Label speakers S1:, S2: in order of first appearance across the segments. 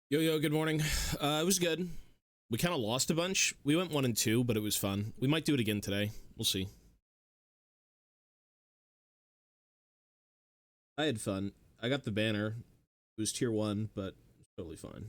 S1: Yo, yo, good morning. It was good. We kind of lost a bunch. We went 1 and 2, but it was fun. We might do it again today. We'll see. I had fun. I got the banner. It was tier 1, but it's totally fine.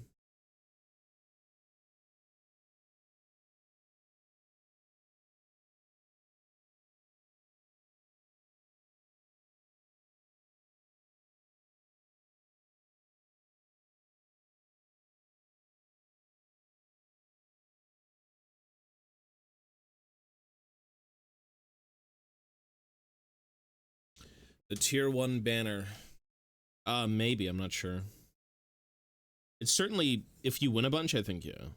S1: The tier 1 banner. Maybe. I'm not sure. It's certainly, if you win a bunch, I think, yeah.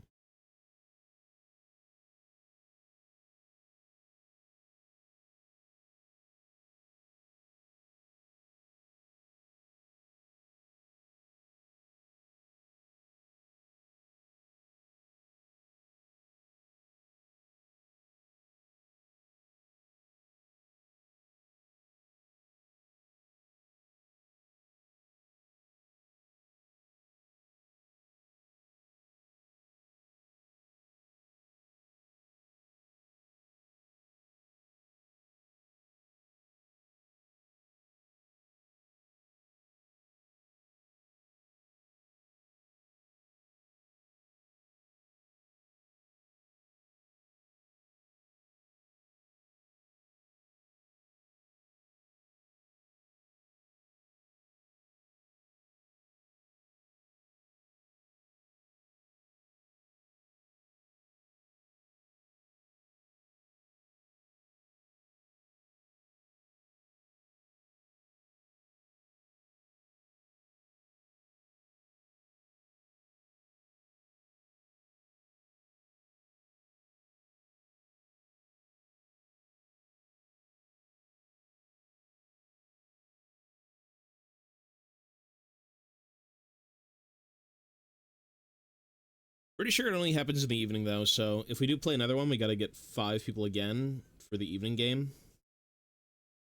S1: Pretty sure it only happens in the evening, though, so if we do play another one, we gotta get 5 people again for the evening game.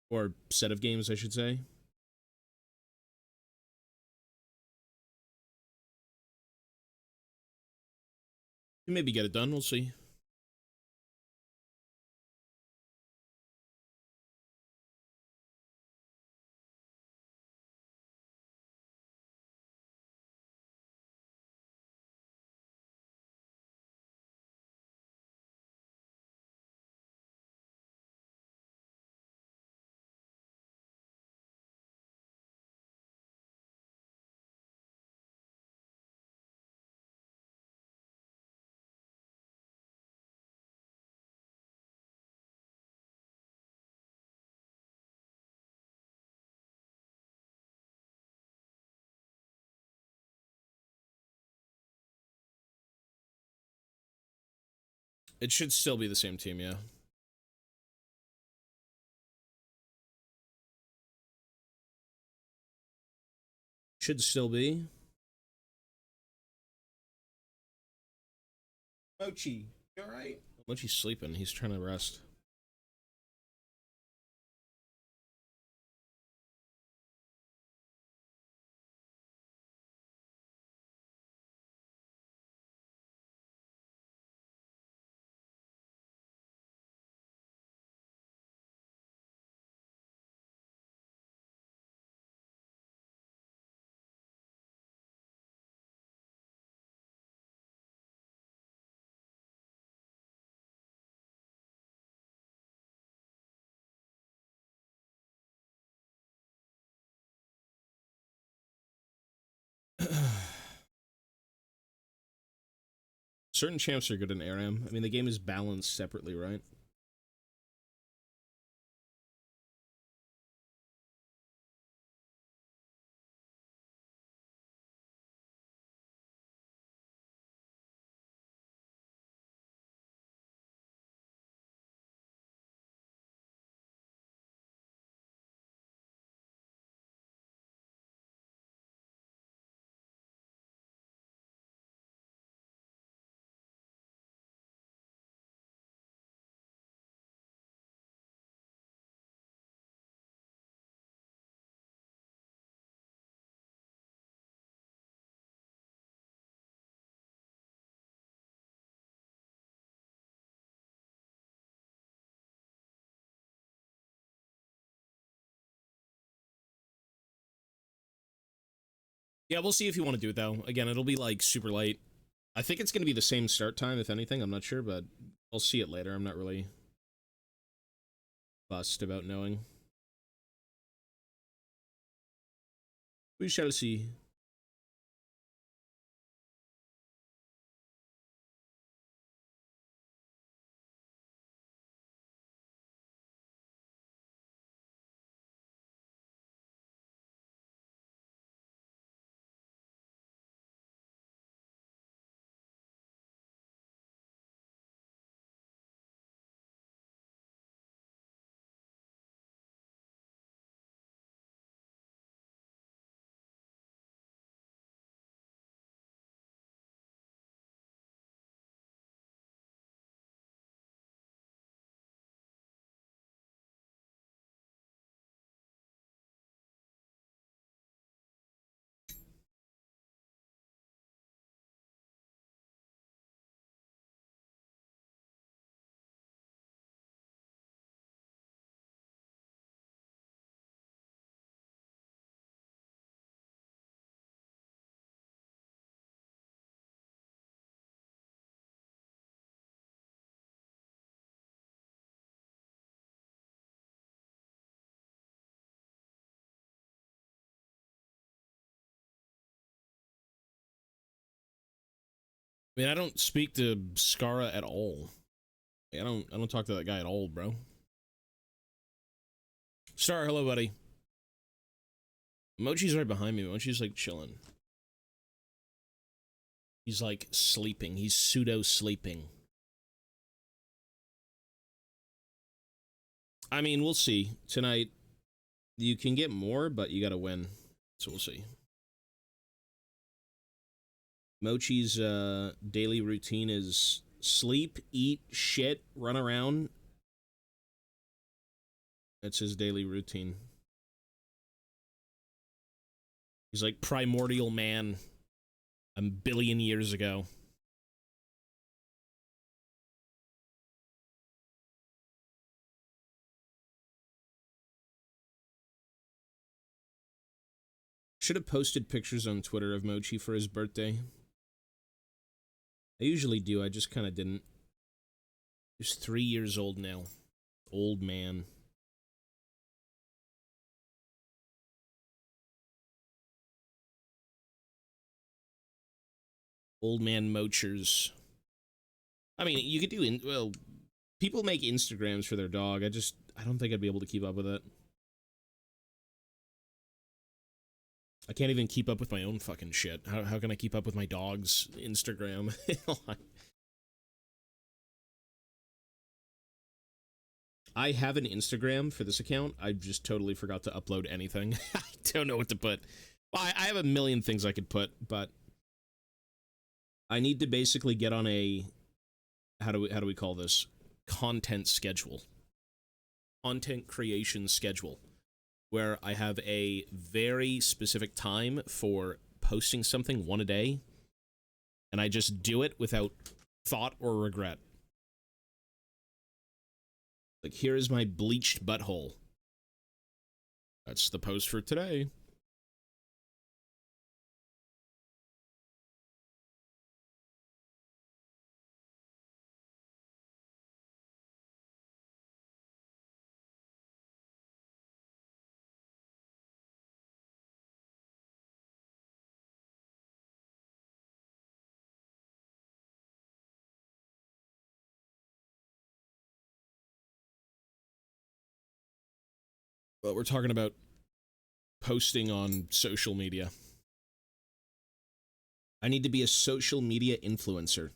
S1: Or set of games, I should say. You maybe get it done, we'll see. It should still be the same team, yeah. Should still be. Mochi, you alright? Mochi's sleeping. He's trying to rest. Certain champs are good in ARAM. I mean, the game is balanced separately, right? Yeah, we'll see if you want to do it, though. Again, it'll be, like, super late. I think it's going to be the same start time, if anything. I'm not sure, but I'll see it later. I'm not really fussed about knowing. We shall see. I mean, I don't speak to Skara at all. I don't talk to that guy at all, bro. Star, hello, buddy. Mochi's right behind me. Mochi's, like, chilling. He's, like, sleeping. He's pseudo-sleeping. I mean, we'll see. Tonight, you can get more, but you gotta win. So we'll see. Mochi's daily routine is sleep, eat, shit, run around. That's his daily routine. He's like primordial man a billion years ago. Should have posted pictures on Twitter of Mochi for his birthday. I usually do, I just kind of didn't. He's 3 years old now. Old man. Old man Mochers. I mean, you could do, well, people make Instagrams for their dog. I don't think I'd be able to keep up with it. I can't even keep up with my own fucking shit. How can I keep up with my dog's Instagram? I have an Instagram for this account. I just totally forgot to upload anything. I don't know what to put. I have a million things I could put, but I need to basically get on a how do we call this? Content schedule. Content creation schedule, where I have a very specific time for posting something one a day, and I just do it without thought or regret. Like, here is my bleached butthole. That's the post for today. Well, we're talking about posting on social media. I need to be a social media influencer.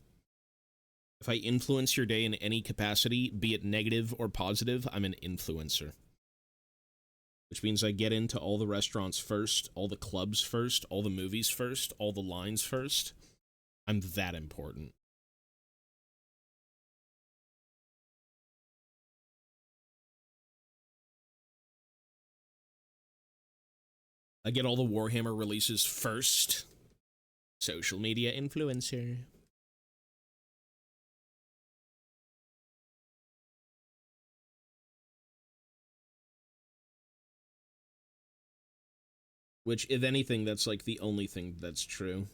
S1: If I influence your day in any capacity, be it negative or positive, I'm an influencer. Which means I get into all the restaurants first, all the clubs first, all the movies first, all the lines first. I'm that important. I get all the Warhammer releases first. Social media influencer. Which, if anything, that's like the only thing that's true.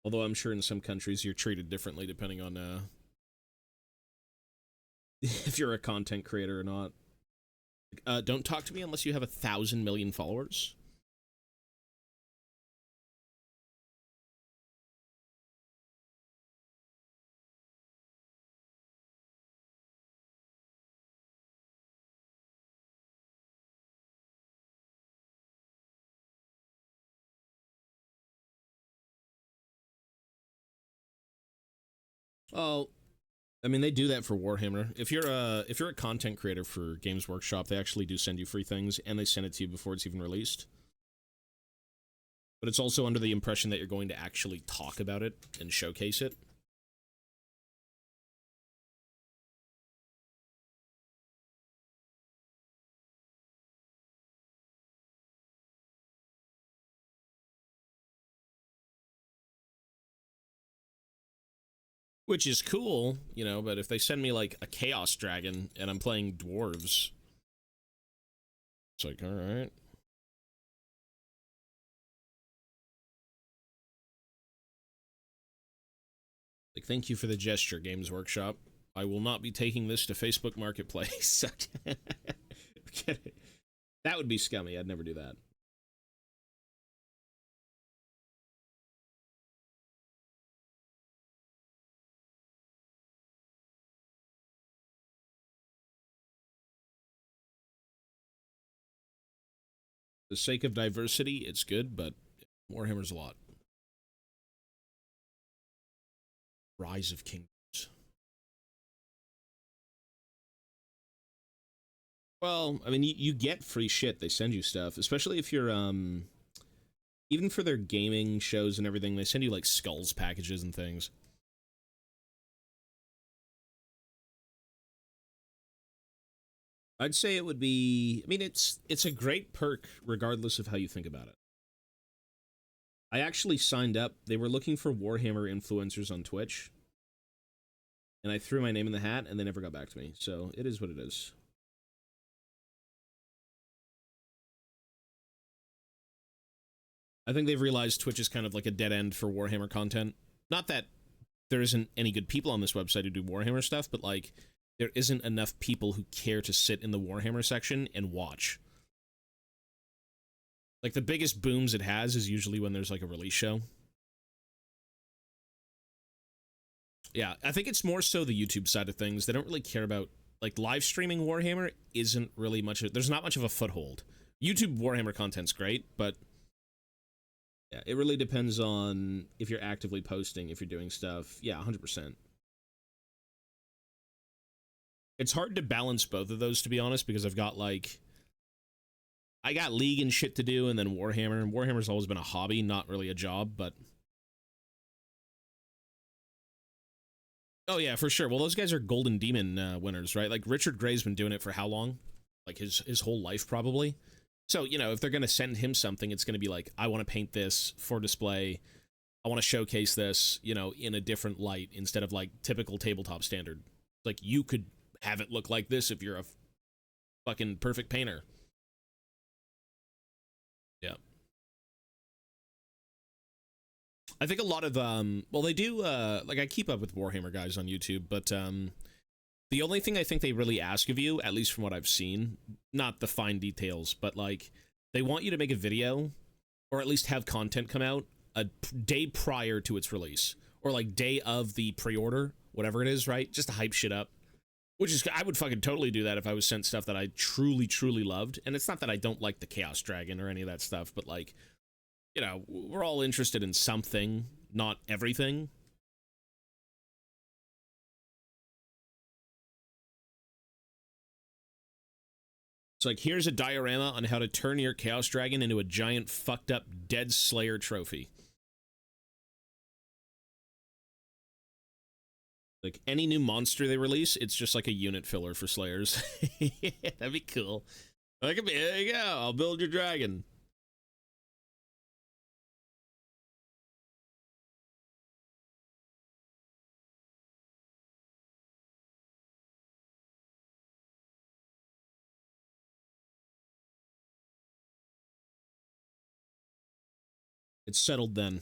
S1: Although I'm sure in some countries you're treated differently depending on if you're a content creator or not. Don't talk to me unless you have 1,000 million followers. Oh, I mean, they do that for Warhammer. If you're a content creator for Games Workshop, they actually do send you free things, and they send it to you before it's even released. But it's also under the impression that you're going to actually talk about it and showcase it. Which is cool, you know, but if they send me, like, a Chaos Dragon and I'm playing Dwarves, it's like, alright. Like, thank you for the gesture, Games Workshop. I will not be taking this to Facebook Marketplace. That would be scummy. I'd never do that. For the sake of diversity, it's good, but Warhammer's a lot. Rise of Kingdoms. Well, I mean, you get free shit. They send you stuff, especially if you're, even for their gaming shows and everything, they send you, like, skulls packages and things. I'd say it would be, I mean, it's a great perk regardless of how you think about it. I actually signed up. They were looking for Warhammer influencers on Twitch, and I threw my name in the hat, and they never got back to me. So it is what it is. I think they've realized Twitch is kind of like a dead end for Warhammer content. Not that there isn't any good people on this website who do Warhammer stuff, but, like, there isn't enough people who care to sit in the Warhammer section and watch. Like, the biggest booms it has is usually when there's, like, a release show. Yeah, I think it's more so the YouTube side of things. They don't really care about, like, live streaming Warhammer isn't really much of, there's not much of a foothold. YouTube Warhammer content's great, but yeah, it really depends on if you're actively posting, if you're doing stuff. Yeah, 100%. It's hard to balance both of those, to be honest, because I've got, like, I got League and shit to do, and then Warhammer. And Warhammer's always been a hobby, not really a job, but oh yeah, for sure. Well, those guys are Golden Demon winners, right? Like, Richard Gray's been doing it for how long? Like, his whole life, probably. So, you know, if they're going to send him something, it's going to be like, I want to paint this for display. I want to showcase this, you know, in a different light instead of, like, typical tabletop standard. Like, you could have it look like this if you're a fucking perfect painter. Yeah. I think a lot of, well, they do, like, I keep up with Warhammer guys on YouTube, but, the only thing I think they really ask of you, at least from what I've seen, not the fine details, but, like, they want you to make a video, or at least have content come out a day prior to its release, or, like, day of the pre-order, whatever it is, right? Just to hype shit up. Which is, I would fucking totally do that if I was sent stuff that I truly, truly loved. And it's not that I don't like the Chaos Dragon or any of that stuff, but, like, you know, we're all interested in something, not everything. It's like, here's a diorama on how to turn your Chaos Dragon into a giant fucked up Dead Slayer trophy. Like, any new monster they release, it's just like a unit filler for Slayers. That'd be cool. Like, there you go, I'll build your dragon. It's settled then.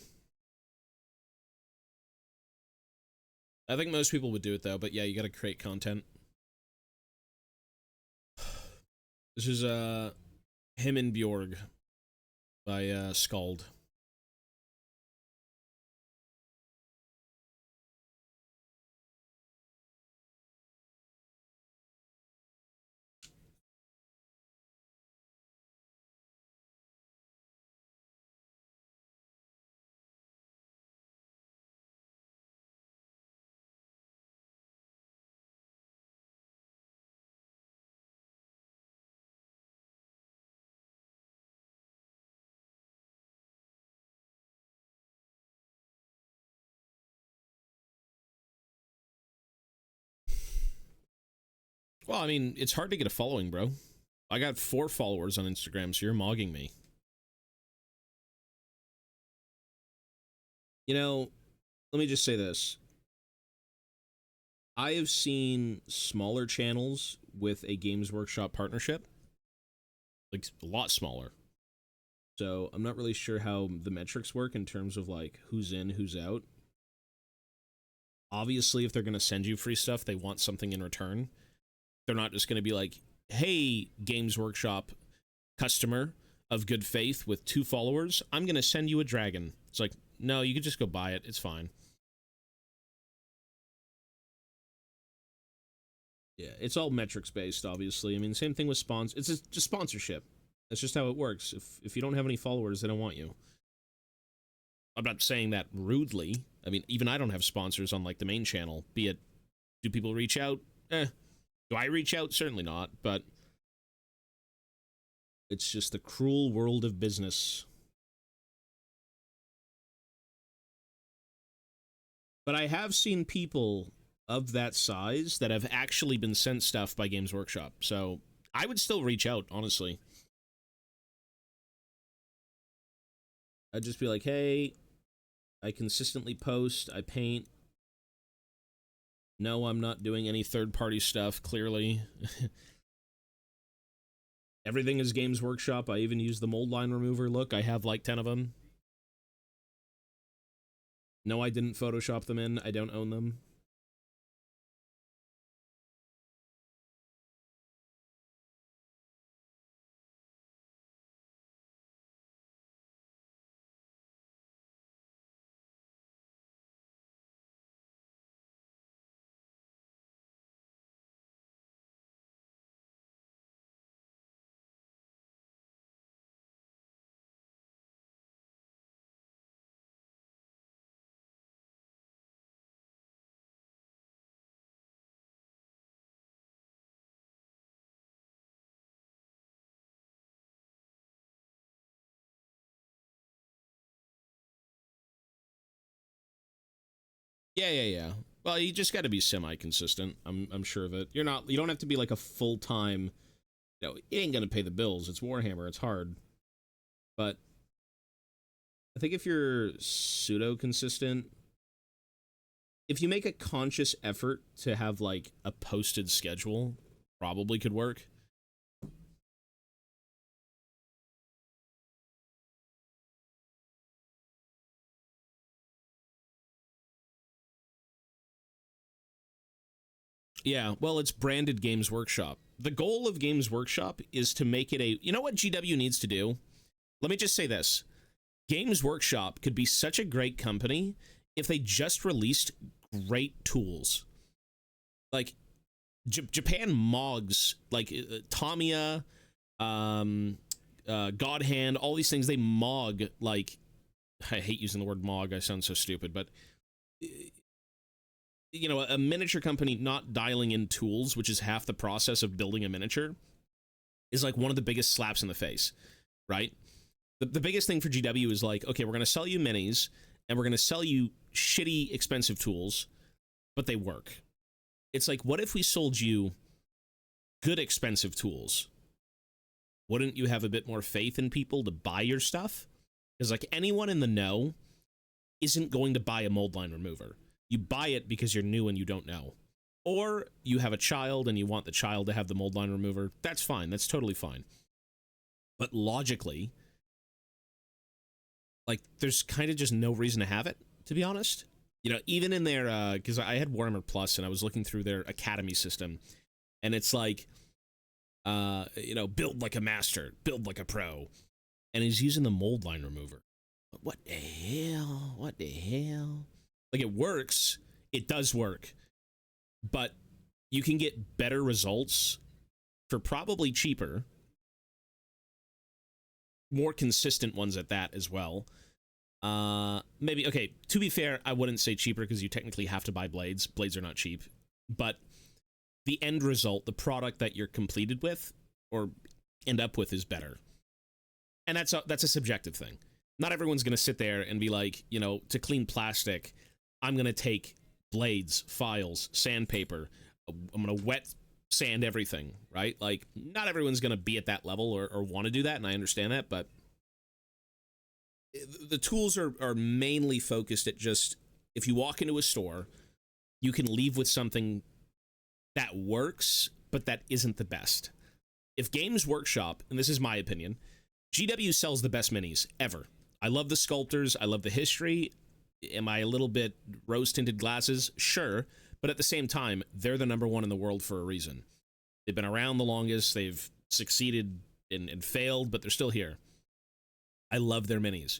S1: I think most people would do it though, but yeah, you gotta create content. This is Him and Bjorg by Scald. Well, I mean, it's hard to get a following, bro. I got 4 followers on Instagram, so you're mogging me. You know, let me just say this. I have seen smaller channels with a Games Workshop partnership, like a lot smaller. So I'm not really sure how the metrics work in terms of like who's in, who's out. Obviously, if they're going to send you free stuff, they want something in return. They're not just going to be like, hey, Games Workshop customer of good faith with 2 followers, I'm going to send you a dragon. It's like, no, you could just go buy it. It's fine. Yeah, it's all metrics based, obviously. I mean, same thing with it's just sponsorship. That's just how it works. If you don't have any followers, they don't want you. I'm not saying that rudely. I mean, even I don't have sponsors on like the main channel. Be it, do people reach out? Do I reach out? Certainly not, but it's just the cruel world of business. But I have seen people of that size that have actually been sent stuff by Games Workshop. So I would still reach out, honestly. I'd just be like, hey, I consistently post, I paint. No, I'm not doing any third-party stuff, clearly. Everything is Games Workshop. I even use the mold line remover. Look, I have like 10 of them. No, I didn't Photoshop them in. I don't own them. Yeah. Well, you just got to be semi-consistent. I'm sure of it. You don't have to be like a full-time, it ain't gonna pay the bills. It's Warhammer. It's hard. But I think if you're pseudo-consistent, if you make a conscious effort to have like a posted schedule, probably could work. Yeah, well, it's branded Games Workshop. The goal of Games Workshop is to make it a... You know what GW needs to do? Let me just say this. Games Workshop could be such a great company if they just released great tools. Like, Japan mogs, like Tamiya, God Hand, all these things, they mog, like... I hate using the word mog, I sound so stupid, but... You know, a miniature company not dialing in tools, which is half the process of building a miniature, is like one of the biggest slaps in the face, right? The biggest thing for GW is like, okay, we're going to sell you minis, and we're going to sell you shitty, expensive tools, but they work. It's like, what if we sold you good, expensive tools? Wouldn't you have a bit more faith in people to buy your stuff? Because, like, anyone in the know isn't going to buy a mold line remover. You buy it because you're new and you don't know. Or you have a child and you want the child to have the mold line remover. That's fine. That's totally fine. But logically, Like, there's kind of just no reason to have it, to be honest. You know, even in their, because I had Warhammer Plus and I was looking through their Academy system, and it's like, you know, build like a master, build like a pro, and he's using the mold line remover. What the hell? What the hell? Like, it works. It does work. But you can get better results for probably cheaper, more consistent ones at that as well. Maybe, okay, to be fair, I wouldn't say cheaper because you technically have to buy blades. Blades are not cheap. But the end result, the product that you're completed with or end up with, is better. And that's a subjective thing. Not everyone's going to sit there and be like, you know, to clean plastic, I'm going to take blades, files, sandpaper, I'm going to wet sand everything, right? Like, not everyone's going to be at that level or want to do that, and I understand that, but the tools are mainly focused at just, if you walk into a store, you can leave with something that works, but that isn't the best. If Games Workshop, and this is my opinion, GW sells the best minis ever. I love the sculptors, I love the history. Am I a little bit rose-tinted glasses? Sure, but at the same time, they're the #1 in the world for a reason. They've been around the longest, they've succeeded and failed, but they're still here. I love their minis.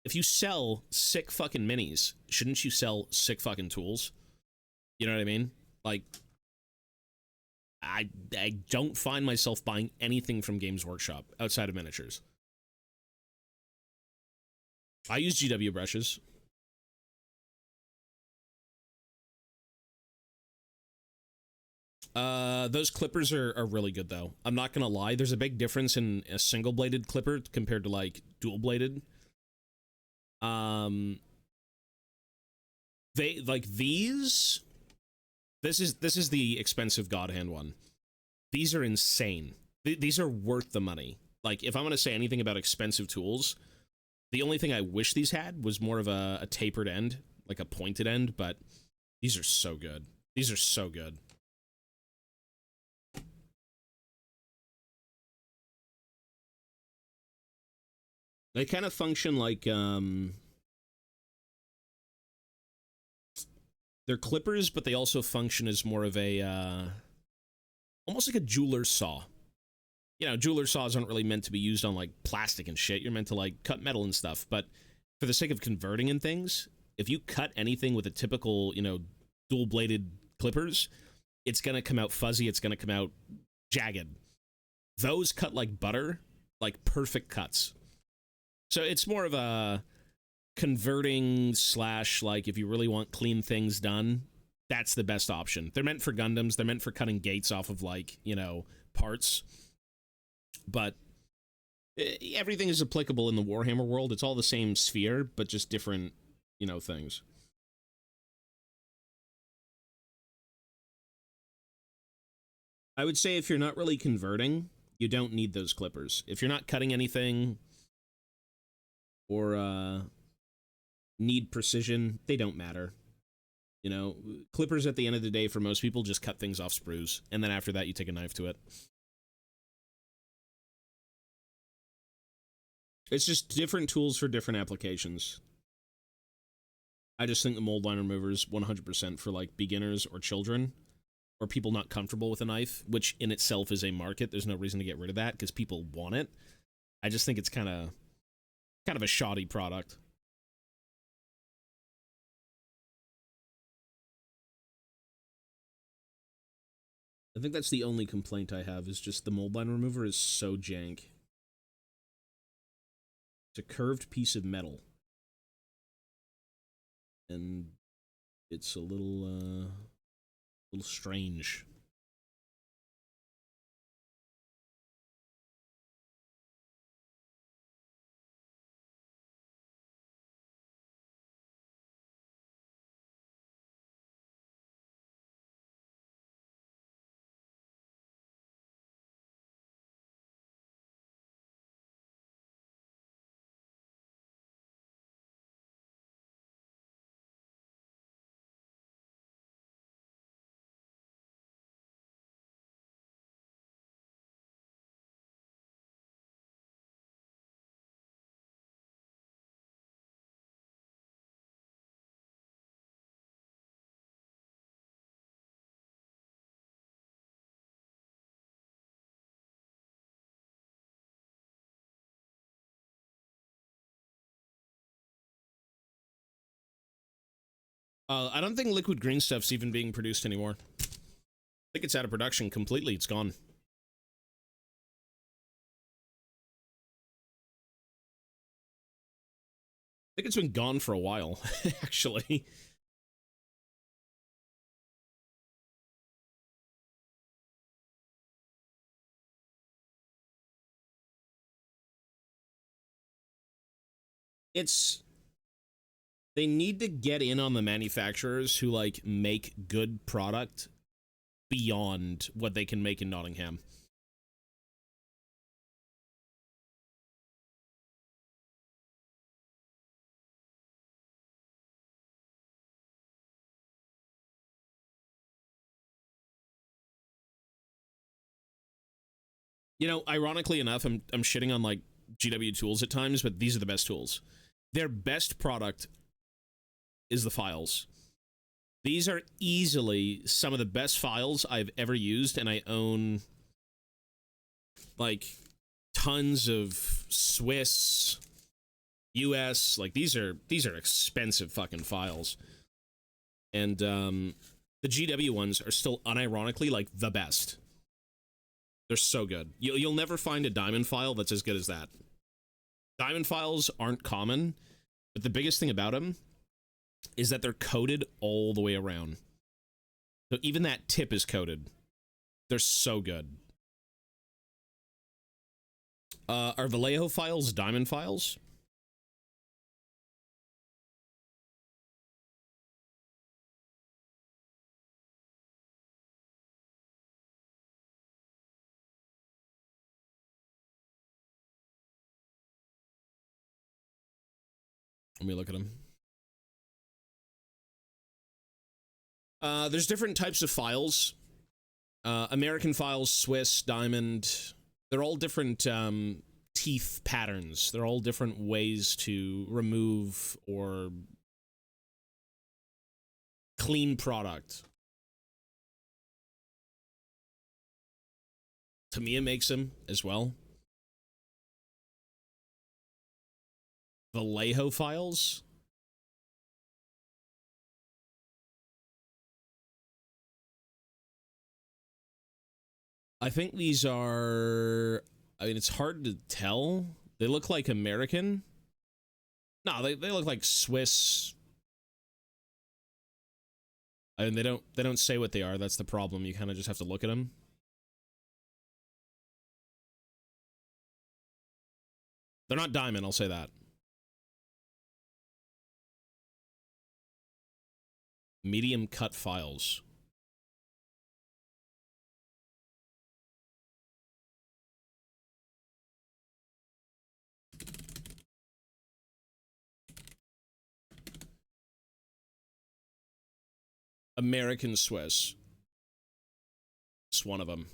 S1: If you sell sick fucking minis, shouldn't you sell sick fucking tools? You know what I mean? Like, I don't find myself buying anything from Games Workshop outside of miniatures. I use GW brushes. Those clippers are really good, though. I'm not gonna lie. There's a big difference in a single-bladed clipper compared to, like, dual-bladed. They, like, these... This is the expensive God Hand one. These are insane. These are worth the money. Like, if I'm gonna say anything about expensive tools, the only thing I wish these had was more of a tapered end, like a pointed end, but these are so good. These are so good. They kind of function like, they're clippers, but they also function as more of a, almost like a jeweler's saw. You know, jeweler's saws aren't really meant to be used on, like, plastic and shit. You're meant to, like, cut metal and stuff, but for the sake of converting and things, if you cut anything with a typical, you know, dual-bladed clippers, it's gonna come out fuzzy, it's gonna come out jagged. Those cut like butter, like perfect cuts. So it's more of a converting slash, like, if you really want clean things done, that's the best option. They're meant for Gundams, they're meant for cutting gates off of, like, you know, parts. But everything is applicable in the Warhammer world. It's all the same sphere, but just different, you know, things. I would say if you're not really converting, you don't need those clippers. If you're not cutting anything or need precision, they don't matter. You know, clippers at the end of the day for most people just cut things off sprues, and then after that you take a knife to it. It's just different tools for different applications. I just think the mold line remover is 100% for, like, beginners or children or people not comfortable with a knife, which in itself is a market. There's no reason to get rid of that because people want it. I just think it's kind of a shoddy product. I think that's the only complaint I have, is just the mold line remover is so jank. It's a curved piece of metal. And it's a little strange. I don't think liquid green stuff's even being produced anymore. I think it's out of production completely. It's gone. I think it's been gone for a while, actually. It's... They need to get in on the manufacturers who, like, make good product beyond what they can make in Nottingham. You know, ironically enough, I'm shitting on, like, GW tools at times, but these are the best tools. Their best product is the files. These are easily some of the best files I've ever used, and I own, like, tons of Swiss, US, like, these are expensive fucking files. And, the GW ones are still unironically, like, the best. They're so good. You'll never find a diamond file that's as good as that. Diamond files aren't common, but the biggest thing about them is that they're coated all the way around. So even that tip is coated. They're so good. Are Vallejo files diamond files? Let me look at them. There's different types of files. American files, Swiss, diamond. They're all different teeth patterns. They're all different ways to remove or clean product. Tamiya makes them as well. Vallejo files. I think these are... I mean, it's hard to tell. They look like American. No, they look like Swiss. I mean, they don't say what they are. That's the problem. You kind of just have to look at them. They're not diamond, I'll say that. Medium cut files. American Swiss. It's one of them.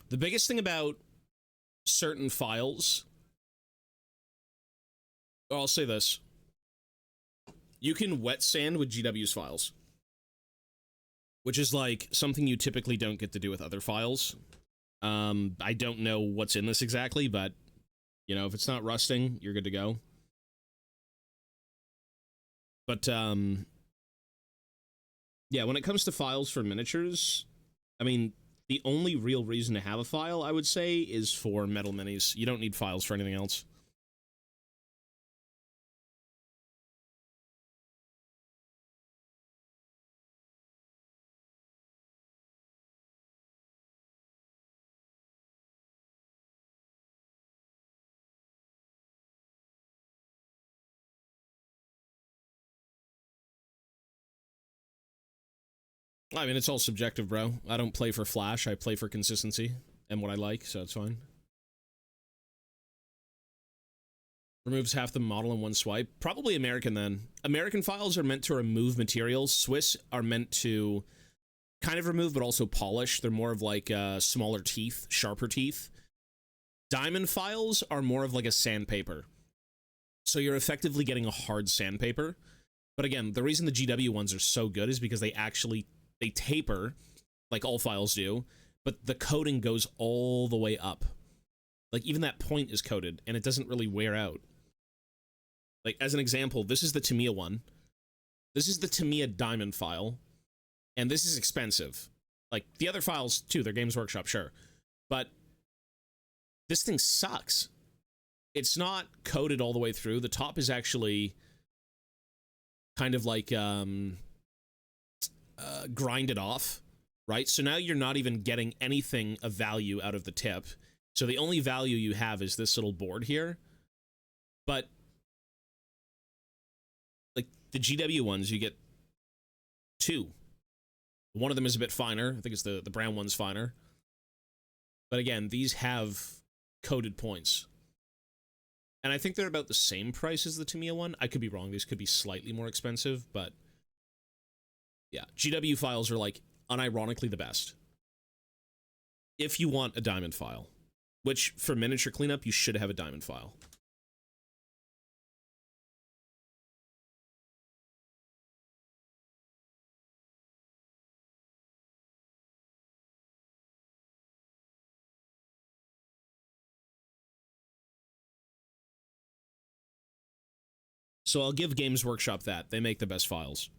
S1: The biggest thing about certain files, or I'll say this, you can wet sand with GW's files, which is like something you typically don't get to do with other files. I don't know what's in this exactly, but, you know, if it's not rusting, you're good to go. But, yeah, when it comes to files for miniatures, I mean, the only real reason to have a file, I would say, is for metal minis. You don't need files for anything else. I mean, it's all subjective, bro. I don't play for flash. I play for consistency and what I like, so it's fine. Removes half the model in one swipe. Probably American, then. American files are meant to remove materials. Swiss are meant to kind of remove, but also polish. They're more of like smaller teeth, sharper teeth. Diamond files are more of like a sandpaper. So you're effectively getting a hard sandpaper. But again, the reason the GW ones are so good is because they taper, like all files do, but the coating goes all the way up. Like, even that point is coated, and it doesn't really wear out. Like, as an example, this is the Tamiya one. This is the Tamiya Diamond file, and this is expensive. Like, the other files, too, they're Games Workshop, sure. But this thing sucks. It's not coated all the way through. The top is actually kind of like grinded off, right? So now you're not even getting anything of value out of the tip. So the only value you have is this little board here. But like the GW ones, you get two. One of them is a bit finer. I think it's the brown one's finer. But again, these have coated points. And I think they're about the same price as the Tamiya one. I could be wrong. These could be slightly more expensive, but yeah, GW files are like unironically the best. If you want a diamond file, which for miniature cleanup, you should have a diamond file. So I'll give Games Workshop that. They make the best files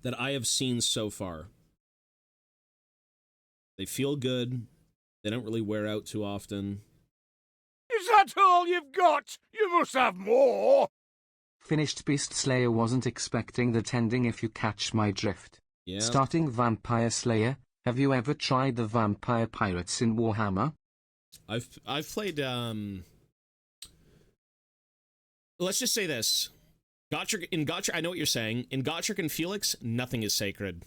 S1: that I have seen so far. They feel good. They don't really wear out too often.
S2: Is that all you've got? You must have more!
S3: Finished Beast Slayer wasn't expecting that ending, if you catch my drift.
S1: Yeah.
S3: Starting Vampire Slayer, have you ever tried the Vampire Pirates in Warhammer?
S1: I've played, let's just say this. In Gotrek, I know what you're saying. In Gotrek and Felix, nothing is sacred.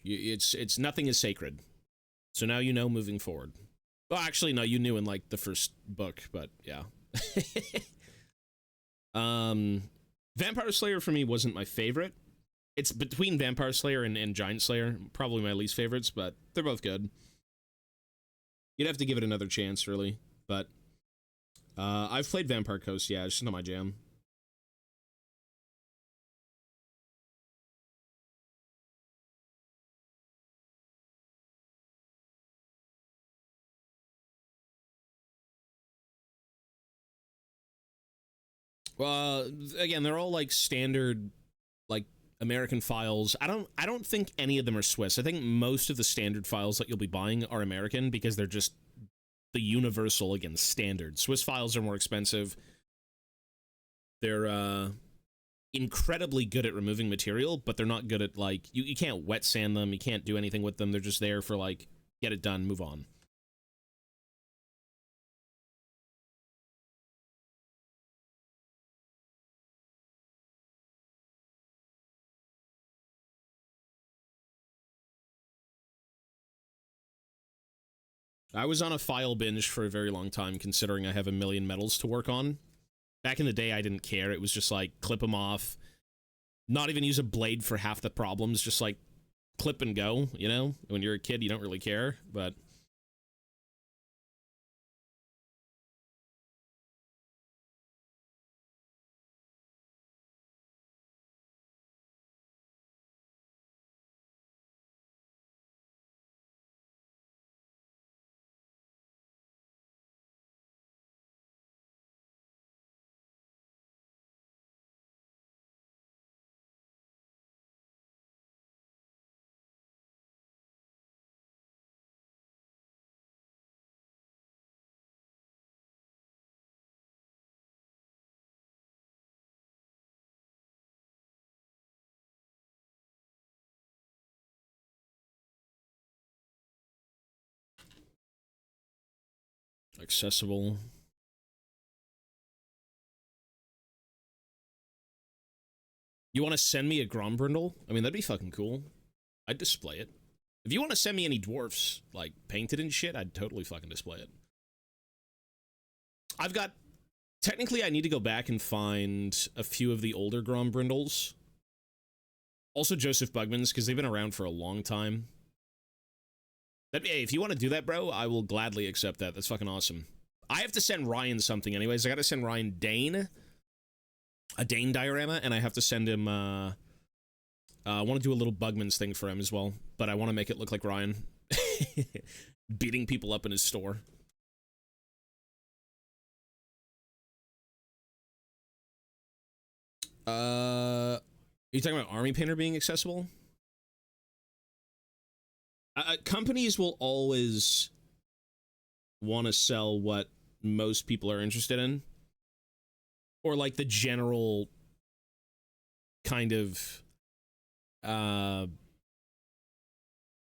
S1: It's nothing is sacred. So now you know moving forward. Well, actually, no, you knew in, like, the first book, but, yeah. Vampire Slayer, for me, wasn't my favorite. It's between Vampire Slayer and Giant Slayer. Probably my least favorites, but they're both good. You'd have to give it another chance, really. But, I've played Vampire Coast, yeah, it's just not my jam. Well, again, they're all like standard, like American files. I don't think any of them are Swiss. I think most of the standard files that you'll be buying are American because they're just the universal, again, standard. Swiss files are more expensive. They're incredibly good at removing material, but they're not good at, like, you can't wet sand them. You can't do anything with them. They're just there for, like, get it done, move on. I was on a file binge for a very long time, considering I have a million medals to work on. Back in the day, I didn't care. It was just like, clip them off. Not even use a blade for half the problems. Just like, clip and go, you know? When you're a kid, you don't really care, but... accessible. You want to send me a Grombrindle? I mean, that'd be fucking cool. I'd display it. If you want to send me any dwarfs, like, painted and shit, I'd totally fucking display it. I've got... Technically, I need to go back and find a few of the older Grombrindles. Also Joseph Bugman's, because they've been around for a long time. Hey, if you want to do that, bro, I will gladly accept that. That's fucking awesome. I have to send Ryan something anyways. I gotta send Ryan Dane. A Dane diorama, and I have to send him, I want to do a little Bugman's thing for him as well, but I want to make it look like Ryan. Beating people up in his store. Are you talking about Army Painter being accessible? Companies will always want to sell what most people are interested in, or like the general kind of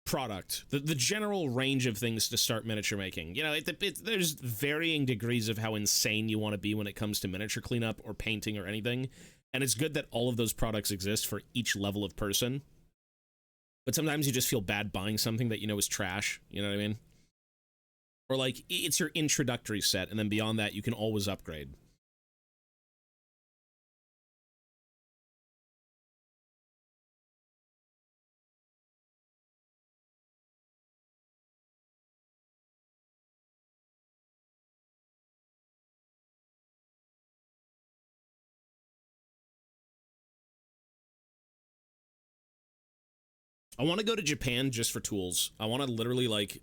S1: product, the general range of things to start miniature making. You know, there's varying degrees of how insane you want to be when it comes to miniature cleanup or painting or anything, and it's good that all of those products exist for each level of person. But sometimes you just feel bad buying something that you know is trash, you know what I mean? Or like, it's your introductory set, and then beyond that, you can always upgrade. I want to go to Japan just for tools. I want to literally, like,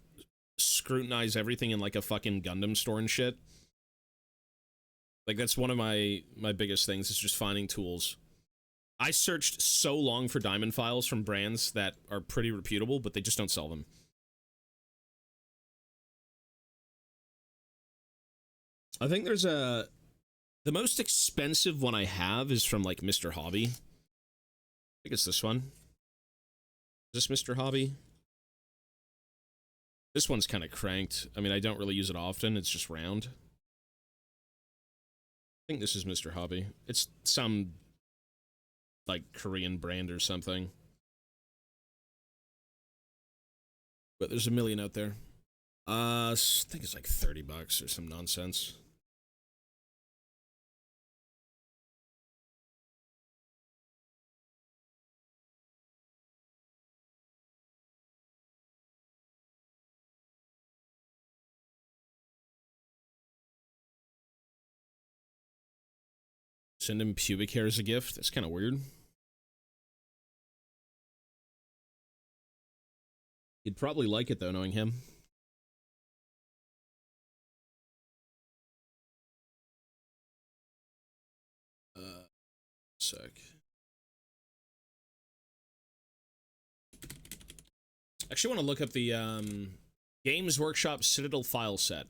S1: scrutinize everything in, like, a fucking Gundam store and shit. Like, that's one of my biggest things, is just finding tools. I searched so long for diamond files from brands that are pretty reputable, but they just don't sell them. I think there's the most expensive one I have is from, like, Mr. Hobby. I think it's this one. Is this Mr. Hobby? This one's kind of cranked. I mean, I don't really use it often. It's just round. I think this is Mr. Hobby. It's some, like, Korean brand or something. But there's a million out there. I think it's like $30 or some nonsense. Send him pubic hair as a gift? That's kind of weird. He'd probably like it, though, knowing him. Sec. Actually, want to look up the Games Workshop Citadel file set.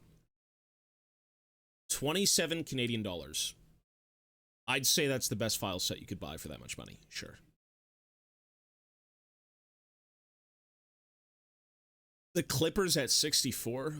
S1: 27 Canadian dollars. I'd say that's the best file set you could buy for that much money. Sure. The Clippers at 64.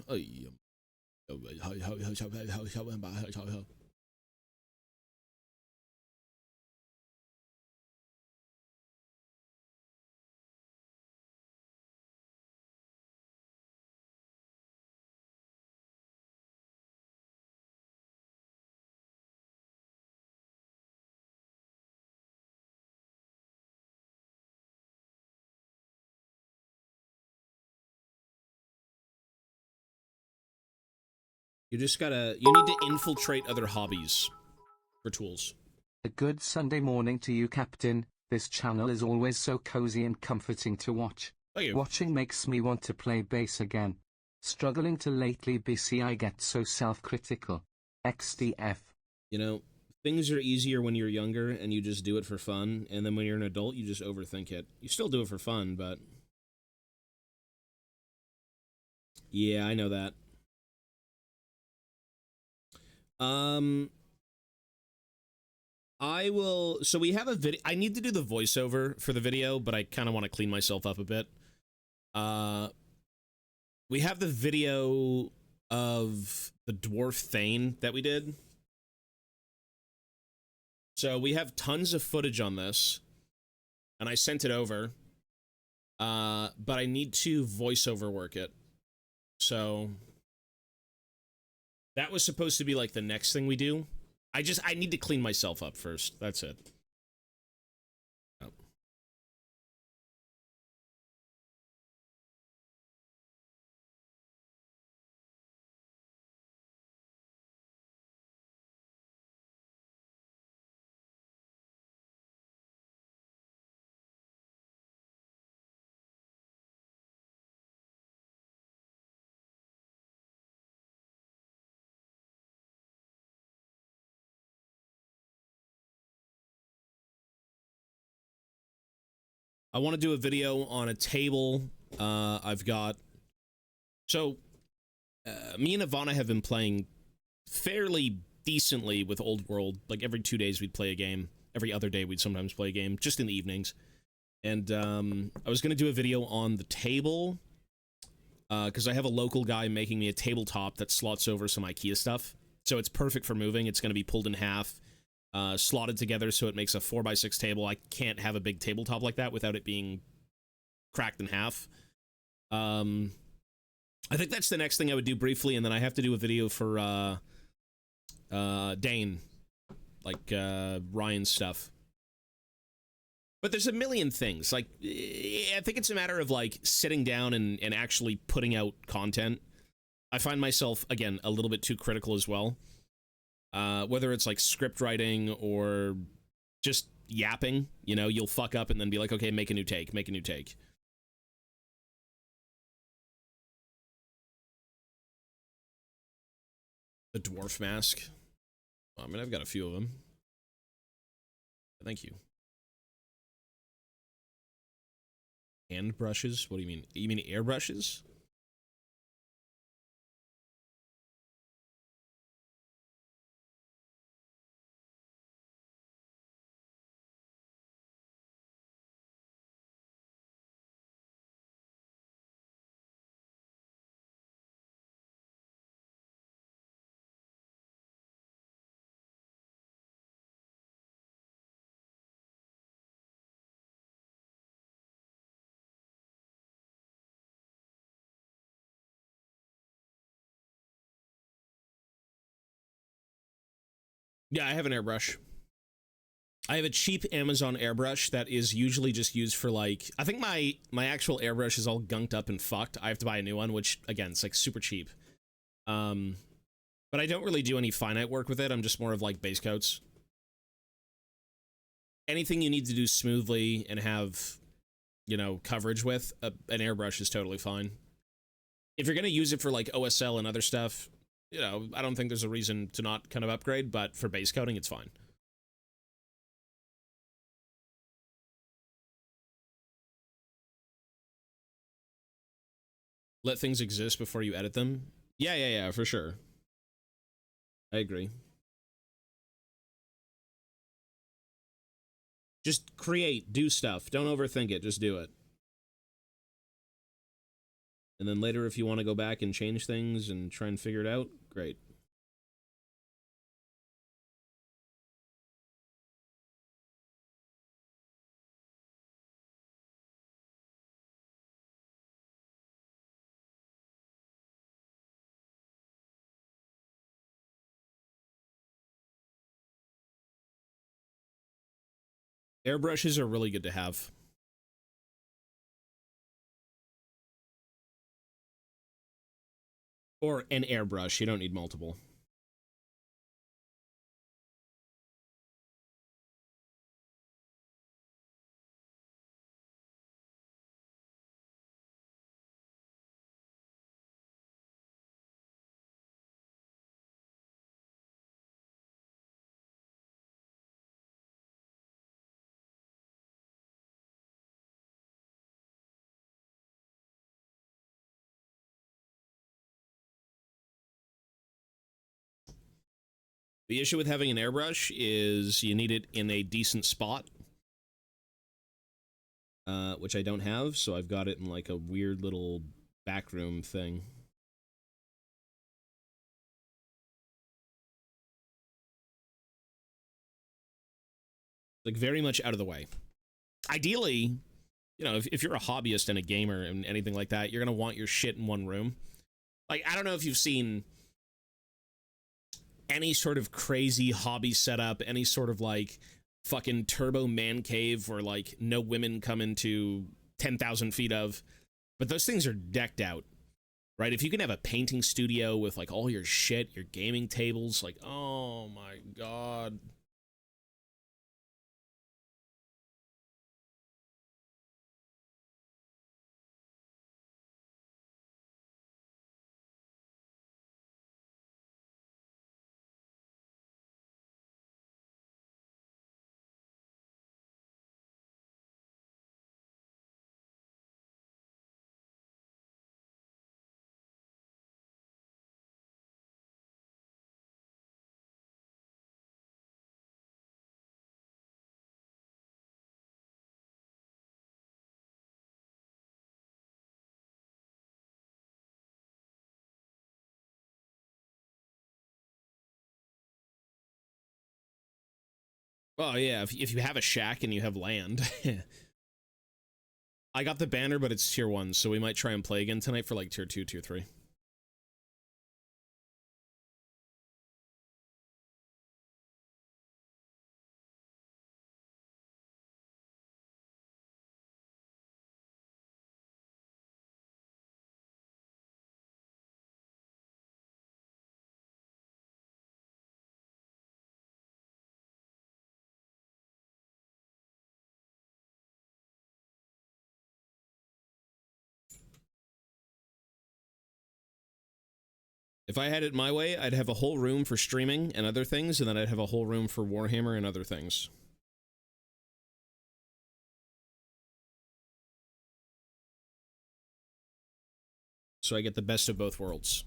S1: You need to infiltrate other hobbies for tools.
S3: A good Sunday morning to you, Captain. This channel is always so cozy and comforting to watch.
S1: Thank you.
S3: Watching makes me want to play bass again. Struggling to lately BC, I get so self-critical. XDF.
S1: You know, things are easier when you're younger and you just do it for fun, and then when you're an adult, you just overthink it. You still do it for fun, but... Yeah, I know that. I will... So we have a video... I need to do the voiceover for the video, but I kind of want to clean myself up a bit. We have the video of the Dwarf Thane that we did. So we have tons of footage on this, and I sent it over, but I need to voiceover work it. So that was supposed to be like the next thing we do. I need to clean myself up first. That's it. I want to do a video on a table. I've got... So, me and Ivana have been playing fairly decently with Old World. Like, every 2 days we'd play a game. Every other day we'd sometimes play a game, just in the evenings. And I was going to do a video on the table, because I have a local guy making me a tabletop that slots over some IKEA stuff. So it's perfect for moving. It's going to be pulled in half, slotted together so it makes a 4x6 table. I can't have a big tabletop like that without it being cracked in half. I think that's the next thing I would do briefly, and then I have to do a video for Dane, like Ryan's stuff. But there's a million things. Like, I think it's a matter of, like, sitting down and actually putting out content. I find myself, again, a little bit too critical as well. Whether it's, like, script writing or just yapping, you know, you'll fuck up and then be like, okay, make a new take, make a new take. The dwarf mask. I mean, I've got a few of them. Thank you. Hand brushes? What do you mean? You mean airbrushes? Yeah, I have an airbrush. I have a cheap Amazon airbrush that is usually just used for, like... I think my actual airbrush is all gunked up and fucked. I have to buy a new one, which, again, it's, like, super cheap. But I don't really do any finite work with it. I'm just more of, like, base coats. Anything you need to do smoothly and have, you know, coverage with, an airbrush is totally fine. If you're going to use it for, like, OSL and other stuff, you know, I don't think there's a reason to not kind of upgrade, but for base coating, it's fine. Let things exist before you edit them. Yeah, for sure. I agree. Just create, do stuff. Don't overthink it, just do it. And then later, if you want to go back and change things and try and figure it out, great. Airbrushes are really good to have. Or an airbrush, you don't need multiple. The issue with having an airbrush is you need it in a decent spot. Which I don't have, so I've got it in like a weird little backroom thing. Like, very much out of the way. Ideally, you know, if you're a hobbyist and a gamer and anything like that, you're gonna want your shit in one room. Like, I don't know if you've seen any sort of crazy hobby setup, any sort of, like, fucking turbo man cave where, like, no women come into 10,000 feet of. But those things are decked out, right? If you can have a painting studio with, like, all your shit, your gaming tables, like, oh my god. Well, yeah, if you have a shack and you have land. I got the banner, but it's tier 1, so we might try and play again tonight for like tier 2, tier 3. If I had it my way, I'd have a whole room for streaming and other things, and then I'd have a whole room for Warhammer and other things. So I get the best of both worlds.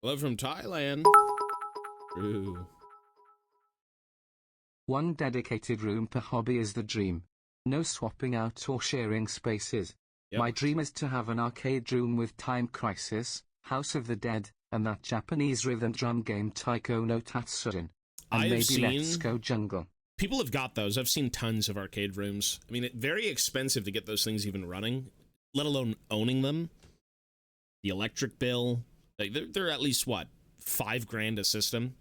S1: Hello from Thailand. Ooh.
S3: One dedicated room per hobby is the dream. No swapping out or sharing spaces.
S1: Yep.
S3: My dream is to have an arcade room with Time Crisis, House of the Dead, and that Japanese rhythm drum game Taiko no Tatsujin. And maybe Let's Go Jungle.
S1: People have got those. I've seen tons of arcade rooms. I mean, it's very expensive to get those things even running, let alone owning them. The electric bill, like they're at least what, $5,000 a system.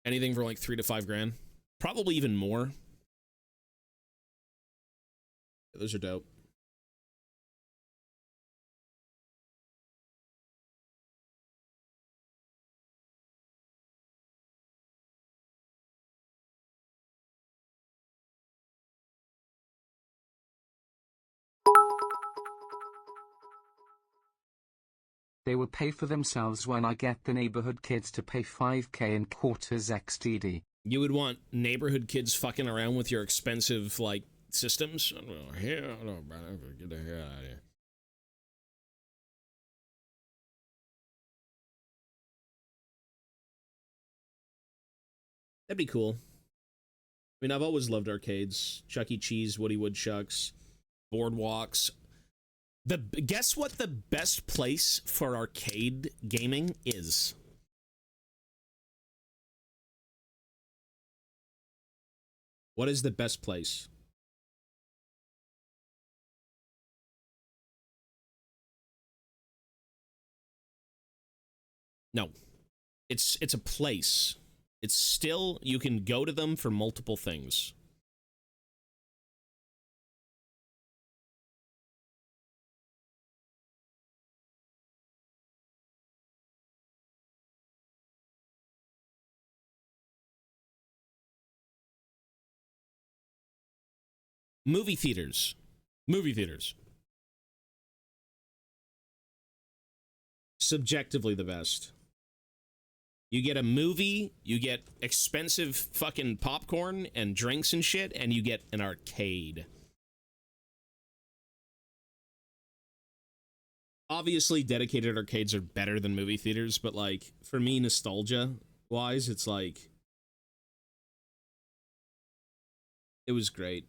S1: Anything for like $3 to $5,000, probably even more. Those are dope.
S3: They will pay for themselves when I get the neighborhood kids to pay $5K in quarters XTD.
S1: You would want neighborhood kids fucking around with your expensive, like, systems? I don't know. Hell no, brother. Get the hell out of here. That'd be cool. I mean, I've always loved arcades. Chuck E. Cheese, Woody Woodchucks, Boardwalks. Guess what the best place for arcade gaming is? What is the best place? No. It's a place. It's still, you can go to them for multiple things. Movie theaters. Movie theaters. Subjectively the best. You get a movie, you get expensive fucking popcorn and drinks and shit, and you get an arcade. Obviously, dedicated arcades are better than movie theaters, but, like, for me, nostalgia-wise, it's like... It was great.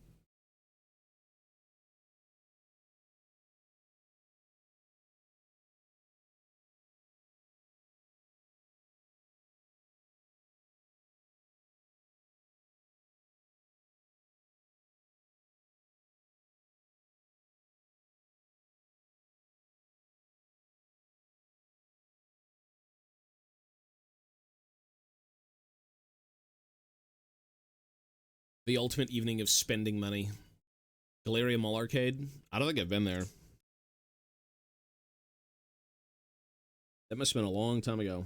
S1: The ultimate evening of spending money. Galeria Mall Arcade? I don't think I've been there. That must have been a long time ago.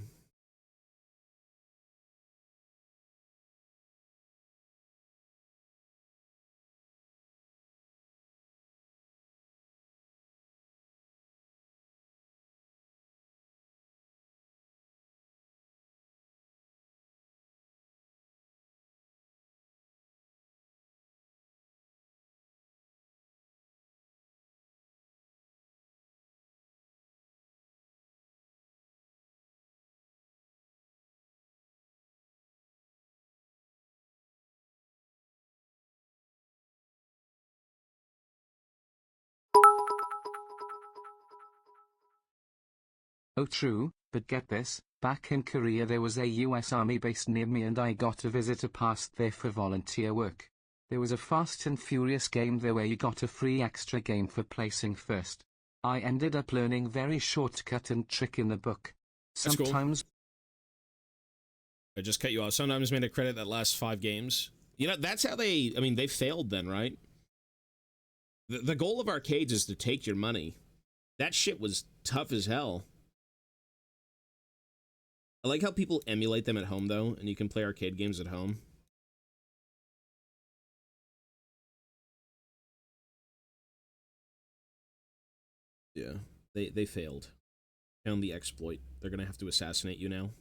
S3: Oh true, but get this, back in Korea there was a US Army base near me and I got a visitor pass there for volunteer work. There was a Fast and Furious game there where you got a free extra game for placing first. I ended up learning very shortcut and trick in the book. Sometimes...
S1: Cool. I just cut you off. Sometimes made a credit that lasts 5 games. You know, that's how they... I mean, they failed then, right? The goal of arcades is to take your money. That shit was tough as hell. I like how people emulate them at home, though, and you can play arcade games at home. Yeah, they failed. Found the exploit. They're gonna have to assassinate you now.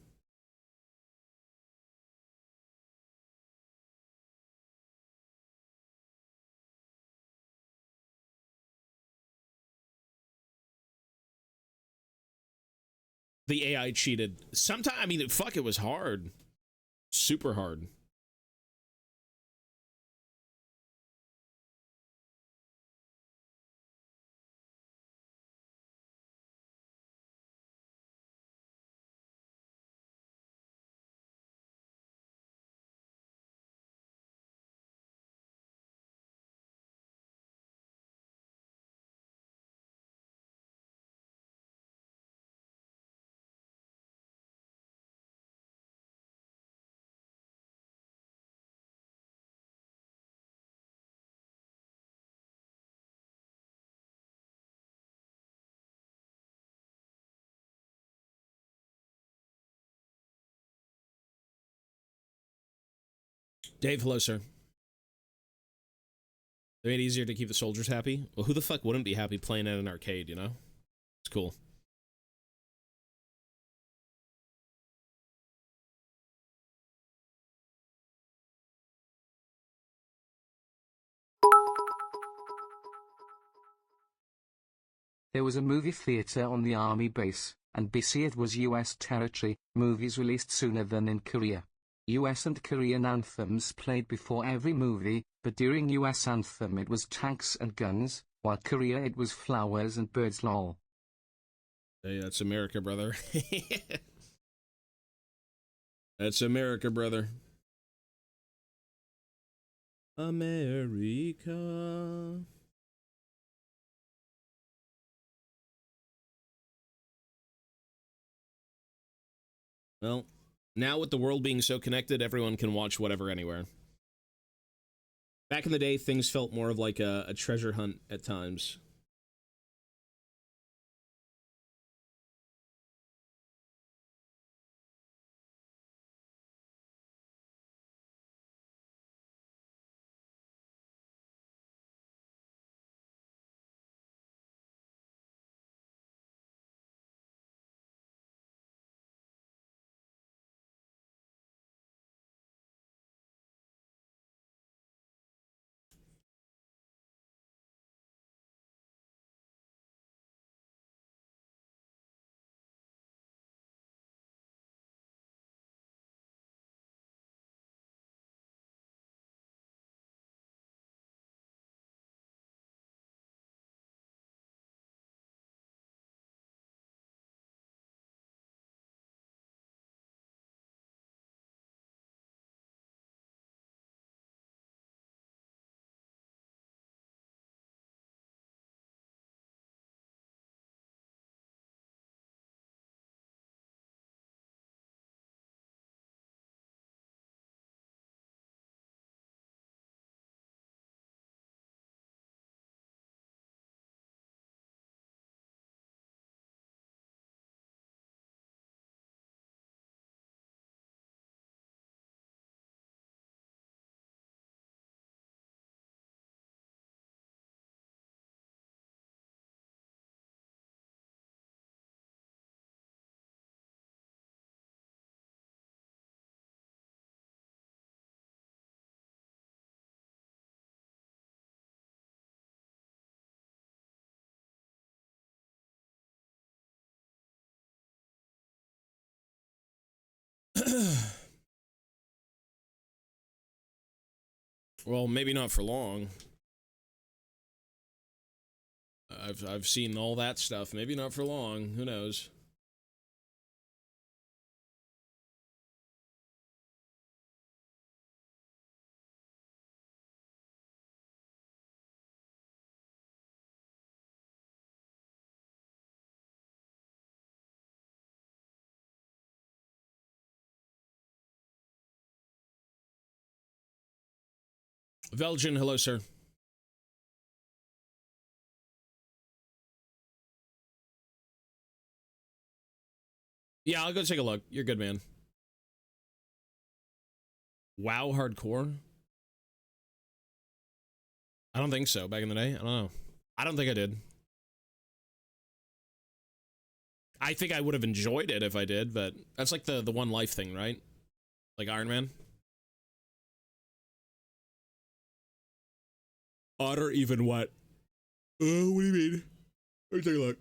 S1: The AI cheated. Sometimes, I mean, fuck, it was hard. Super hard. Dave, hello, sir. They made it easier to keep the soldiers happy. Well, who the fuck wouldn't be happy playing at an arcade, you know? It's cool.
S3: There was a movie theater on the army base, and BC it was US territory, movies released sooner than in Korea. US and Korean anthems played before every movie, but during US anthem it was tanks and guns, while Korea it was flowers and birds lol.
S1: Hey, that's America, brother. That's America, brother. America. Well, now with the world being so connected, everyone can watch whatever anywhere. Back in the day, things felt more of like a treasure hunt at times. Well, maybe not for long. I've seen all that stuff. Maybe not for long. Who knows? Velgen, hello, sir. Yeah, I'll go take a look. You're good, man. WoW hardcore? I don't think so. Back in the day? I don't know. I don't think I did. I think I would have enjoyed it if I did, but that's like the one life thing, right? Like Iron Man? Otter even what? Oh, what do you mean? Let me take a look.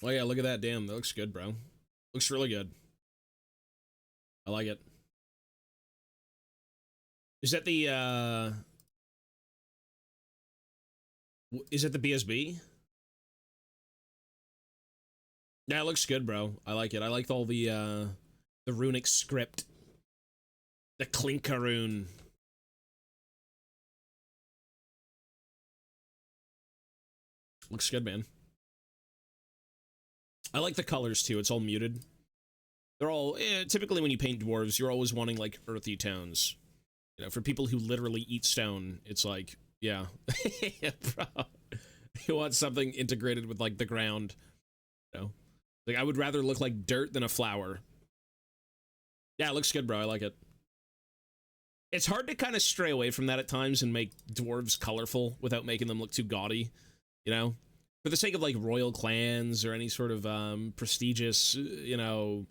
S1: Oh yeah, look at that. Damn, that looks good, bro. Looks really good. I like it. Is that the is that the BSB? Yeah, it looks good, bro. I like it. I like all the runic script. The Clinker rune. Looks good, man. I like the colors too. It's all muted. They're all typically when you paint dwarves, you're always wanting like earthy tones. You know, for people who literally eat stone, it's like, yeah, yeah, bro. You want something integrated with like the ground. You know, like I would rather look like dirt than a flower. Yeah, it looks good, bro. I like it. It's hard to kind of stray away from that at times and make dwarves colorful without making them look too gaudy, you know? For the sake of, like, royal clans or any sort of, prestigious, you know,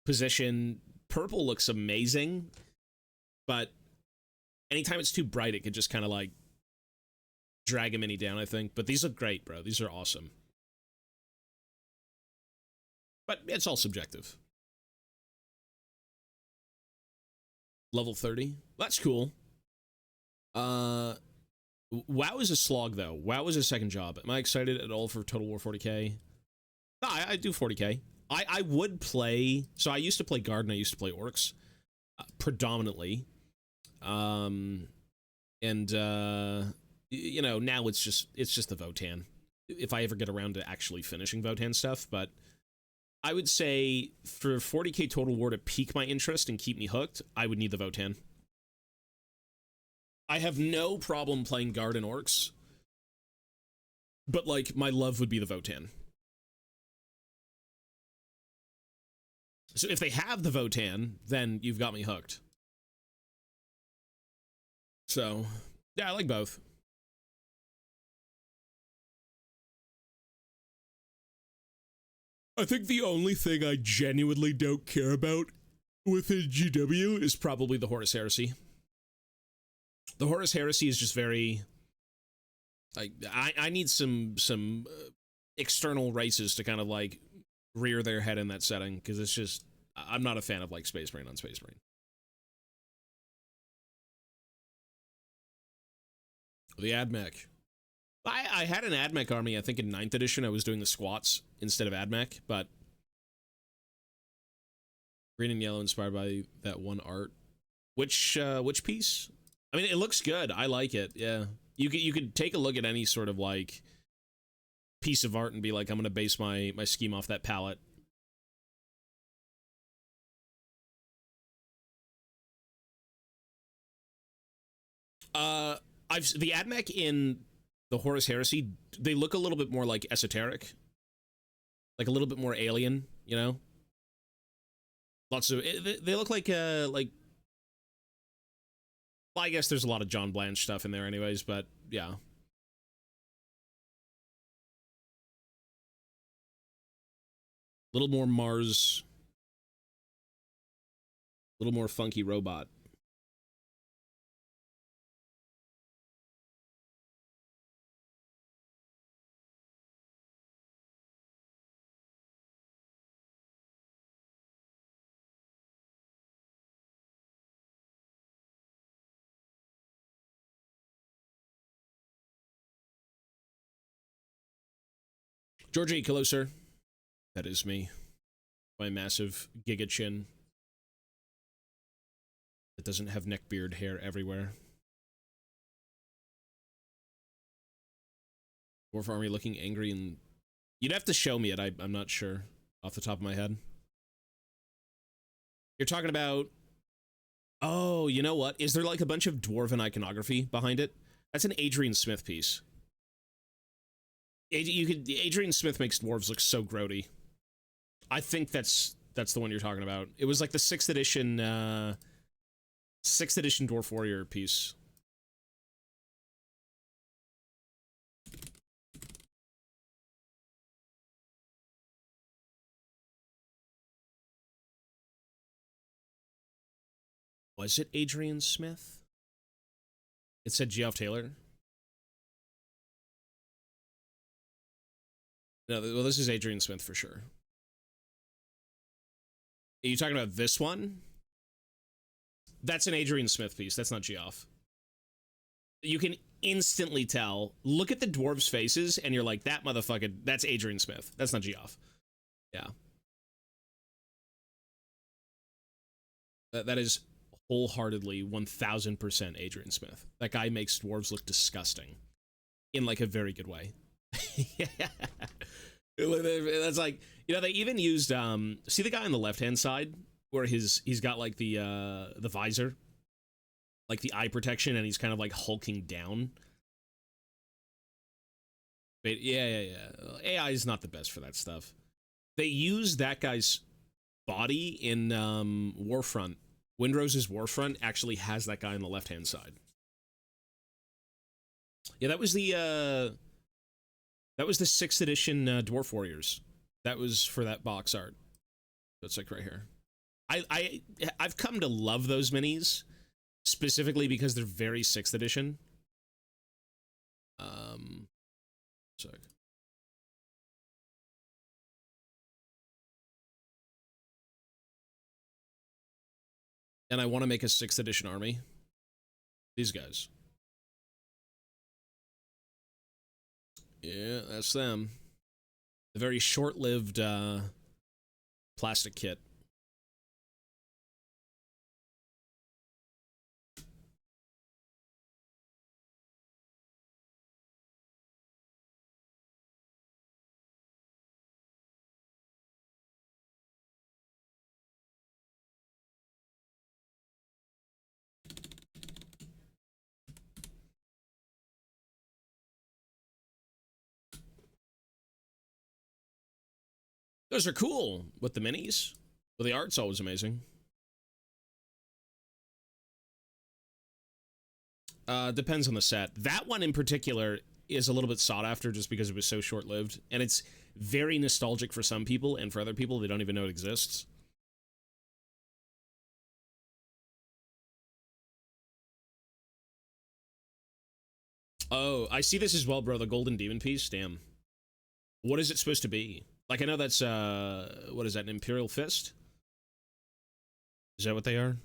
S1: position, purple looks amazing, but anytime it's too bright, it could just kind of, like, drag a mini down, I think. But these look great, bro. These are awesome. But it's all subjective. Level 30. That's cool. WoW is a slog, though. WoW is a second job. Am I excited at all for Total War 40k? No, I do 40k. I would play... So I used to play Garden, I used to play Orcs. Predominantly. You know, now it's just the Votan. If I ever get around to actually finishing Votan stuff, but... I would say for 40k Total War to pique my interest and keep me hooked, I would need the Votan. I have no problem playing Guard and Orcs, but, like, my love would be the Votan. So if they have the Votan, then you've got me hooked. So, yeah, I like both. I think the only thing I genuinely don't care about within GW is probably the Horus Heresy. The Horus Heresy is just very... Like, I need some external races to kind of, like, rear their head in that setting, because it's just... I'm not a fan of, like, Space Marine on Space Marine. The AdMech. I had an AdMech army, I think in 9th edition. I was doing the squats instead of AdMech, but... Green and yellow inspired by that one art. Which piece? I mean, it looks good. I like it, yeah. You could take a look at any sort of, like, piece of art and be like, I'm gonna base my scheme off that palette. The AdMech in the Horus Heresy, they look a little bit more like esoteric, like a little bit more alien, you know. Lots of they look like well, I guess there's a lot of John Blanche stuff in there, anyways. But yeah, a little more Mars, a little more funky robot. Georgie, hello, sir. That is me. My massive giga chin. That doesn't have neckbeard hair everywhere. Dwarf army looking angry and... You'd have to show me it. I'm not sure off the top of my head. You're talking about... Oh, you know what? Is there like a bunch of dwarven iconography behind it? That's an Adrian Smith piece. Adrian Smith makes dwarves look so grody. I think that's the one you're talking about. It was like the 6th edition Dwarf Warrior piece. Was it Adrian Smith? It said Geoff Taylor. No, well, this is Adrian Smith for sure. Are you talking about this one? That's an Adrian Smith piece. That's not Geoff. You can instantly tell. Look at the dwarves' faces, and you're like, that motherfucker, that's Adrian Smith. That's not Geoff. Yeah. That is wholeheartedly 1000% Adrian Smith. That guy makes dwarves look disgusting. In, like, a very good way. That's like, you know, they even used see the guy on the left hand side where he's got like the visor, like the eye protection, and he's kind of like hulking down. But yeah, AI is not the best for that stuff. They use that guy's body in Warfront. Windrose's Warfront actually has that guy on the left hand side. Yeah, that was the 6th edition Dwarf Warriors. That was for that box art. That's like right here. I've come to love those minis specifically because they're very 6th edition. Sorry. And I want to make a 6th edition army. These guys. Yeah, that's them. The very short-lived plastic kit. Those are cool with the minis. Well, the art's always amazing. Depends on the set. That one in particular is a little bit sought after just because it was so short-lived. And it's very nostalgic for some people, and for other people, they don't even know it exists. Oh, I see this as well, bro. The Golden Demon piece. Damn. What is it supposed to be? Like, I know that's, what is that, an Imperial Fist? Is that what they are?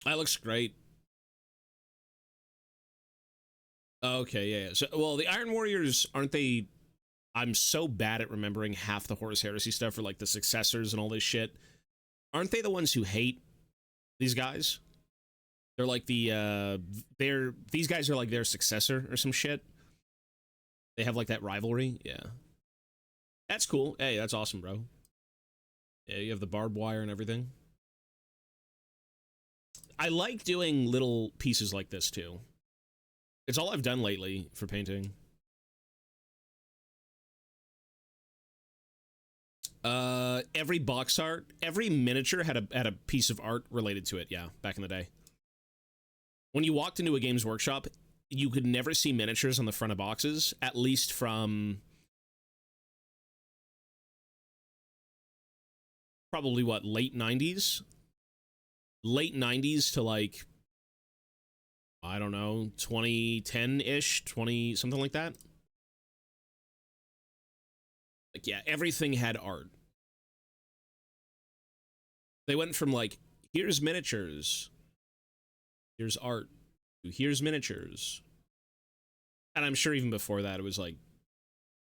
S1: That looks great. Okay, yeah. So, well, the Iron Warriors, aren't they... I'm so bad at remembering half the Horus Heresy stuff for, like, the successors and all this shit. Aren't they the ones who hate these guys? They're like the, these guys are like their successor or some shit. They have like that rivalry. Yeah. That's cool. Hey, that's awesome, bro. Yeah, you have the barbed wire and everything. I like doing little pieces like this too. It's all I've done lately for painting. Every box art, every miniature had a piece of art related to it, yeah, back in the day. When you walked into a Games Workshop, you could never see miniatures on the front of boxes, at least from probably, what, late 90s? Late 90s to, like, I don't know, 2010-ish, 20, something like that. Like, yeah, everything had art. They went from, like, here's miniatures, Here's art. Here's miniatures. And I'm sure even before that, it was like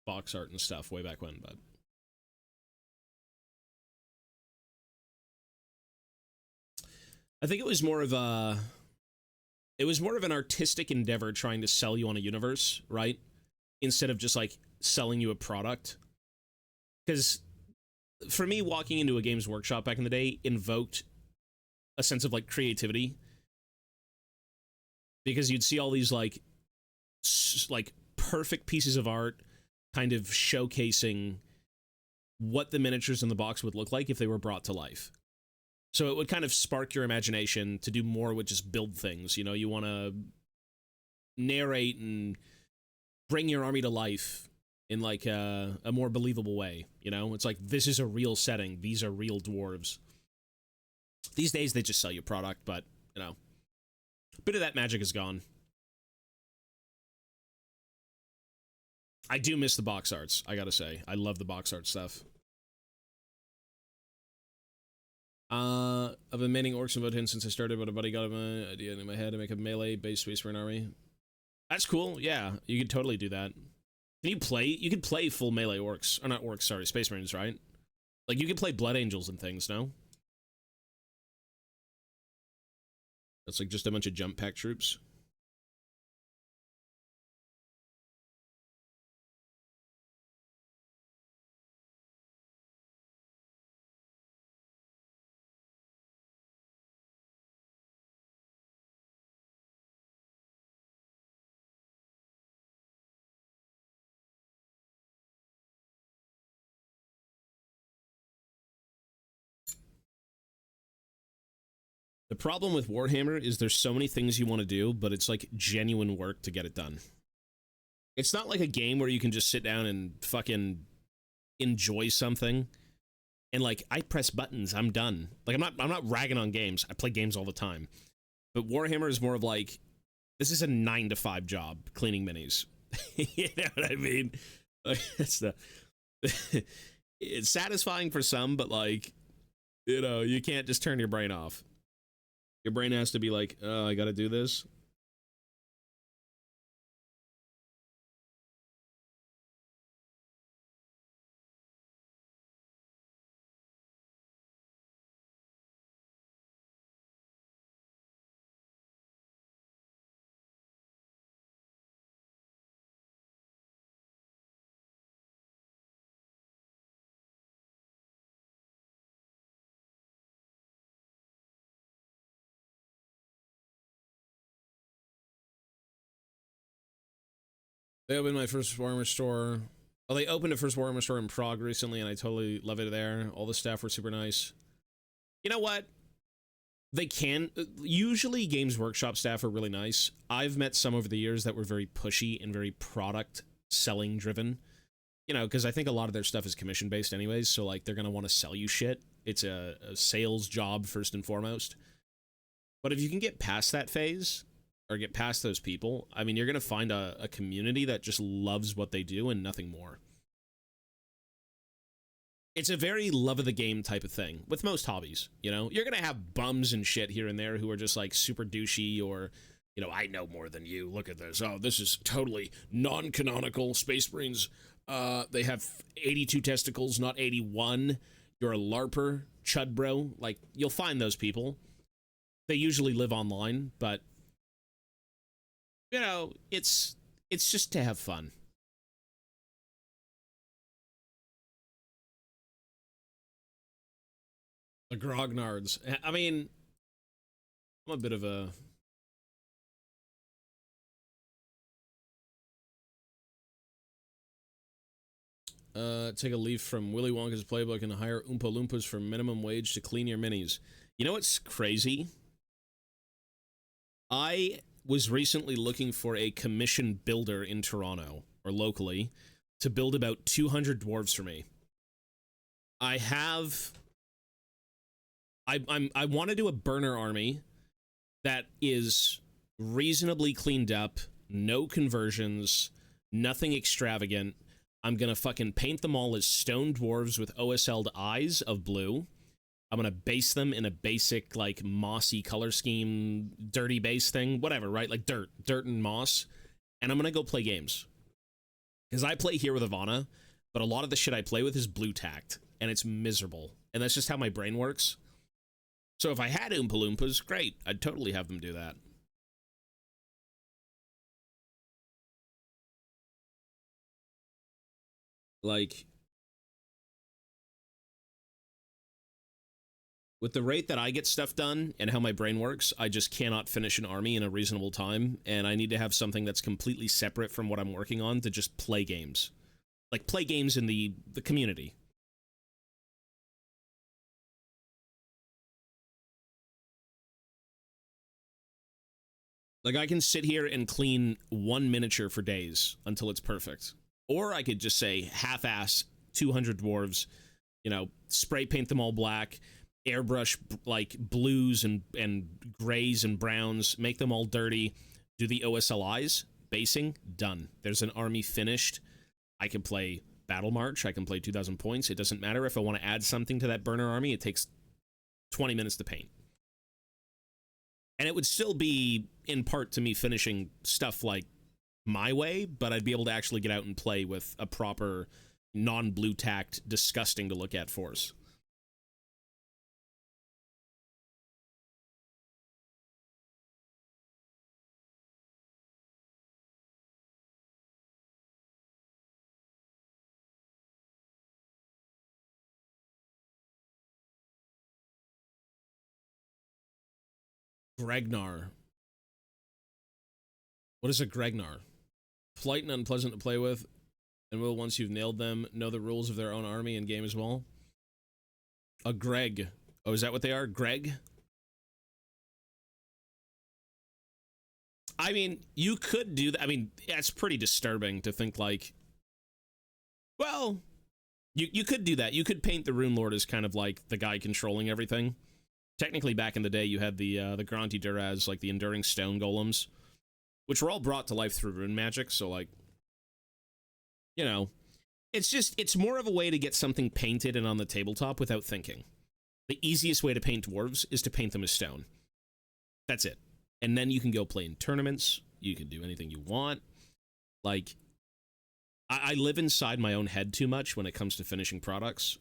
S1: box art and stuff way back when, but. I think it was more of a. It was more of an artistic endeavor trying to sell you on a universe, right? Instead of just like selling you a product. Because for me, walking into a Games Workshop back in the day invoked a sense of like creativity. Because you'd see all these like perfect pieces of art kind of showcasing what the miniatures in the box would look like if they were brought to life. So it would kind of spark your imagination to do more with just build things. You know, you want to narrate and bring your army to life in like a more believable way. You know, it's like, this is a real setting. These are real dwarves. These days they just sell you product, but you know, a bit of that magic is gone. I do miss the box arts, I gotta say. I love the box art stuff. I've been maining orcs and Votan since I started, but a buddy got an idea in my head to make a melee-based Space Marine army. That's cool, yeah. You could totally do that. Can you play? You could play full melee orcs. Or not orcs, sorry, Space Marines, right? Like, you could play Blood Angels and things, no? That's like just a bunch of jump pack troops. The problem with Warhammer is there's so many things you want to do, but it's like genuine work to get it done. It's not like a game where you can just sit down and fucking enjoy something and like, I press buttons, I'm done. Like, I'm not ragging on games. I play games all the time. But Warhammer is more of like, this is a 9-to-5 job, cleaning minis. You know what I mean? Like, it's the it's satisfying for some, but like, you know, you can't just turn your brain off. Your brain has to be like, oh, I gotta do this. They opened my first Warhammer store. Oh, they opened a first Warhammer store in Prague recently, and I totally love it there. All the staff were super nice. You know what? They can. Usually, Games Workshop staff are really nice. I've met some over the years that were very pushy and very product selling driven. You know, because I think a lot of their stuff is commission based anyways, so like they're going to want to sell you shit. It's a sales job first and foremost. But if you can get past that phase, or get past those people, I mean, you're going to find a community that just loves what they do and nothing more. It's a very love of the game type of thing with most hobbies, you know? You're going to have bums and shit here and there who are just like super douchey or, you know, I know more than you. Look at this. Oh, this is totally non-canonical. Space Marines, they have 82 testicles, not 81. You're a LARPer, chud bro. Like, you'll find those people. They usually live online, but you know, it's just to have fun. The grognards. I mean, I'm a bit of a... take a leaf from Willy Wonka's playbook and hire Oompa Loompas for minimum wage to clean your minis. You know what's crazy? I was recently looking for a commission builder in Toronto, or locally, to build about 200 dwarves for me. I want to do a burner army that is reasonably cleaned up, no conversions, nothing extravagant. I'm gonna fucking paint them all as stone dwarves with OSL'd eyes of blue. I'm going to base them in a basic, like, mossy color scheme, dirty base thing, whatever, right? Like dirt and moss. And I'm going to go play games. Because I play here with Ivana, but a lot of the shit I play with is blue tacked, and it's miserable. And that's just how my brain works. So if I had Oompa Loompas, great. I'd totally have them do that. Like, with the rate that I get stuff done and how my brain works, I just cannot finish an army in a reasonable time, and I need to have something that's completely separate from what I'm working on to just play games. Like, play games in the community. Like, I can sit here and clean one miniature for days until it's perfect. Or I could just say, half-ass 200 dwarves, you know, spray paint them all black, airbrush, like, blues and grays and browns, make them all dirty, do the OSLIs, basing, done. There's an army finished. I can play Battle March, I can play 2,000 points. It doesn't matter if I want to add something to that burner army, it takes 20 minutes to paint. And it would still be, in part, to me finishing stuff, like, my way, but I'd be able to actually get out and play with a proper, non-blue tacked, disgusting to look at force. Gregnar. What is a Gregnar? Polite and unpleasant to play with, and will, once you've nailed them, know the rules of their own army and game as well. A Greg. Oh, is that what they are? Greg? I mean, you could do that. I mean, it's pretty disturbing to think, like, well, you could do that. You could paint the Rune Lord as kind of like the guy controlling everything. Technically, back in the day, you had the Granti Duraz, like the Enduring Stone Golems, which were all brought to life through rune magic, so, like, you know, it's more of a way to get something painted and on the tabletop without thinking. The easiest way to paint dwarves is to paint them as stone. That's it. And then you can go play in tournaments, you can do anything you want. Like, I live inside my own head too much when it comes to finishing projects.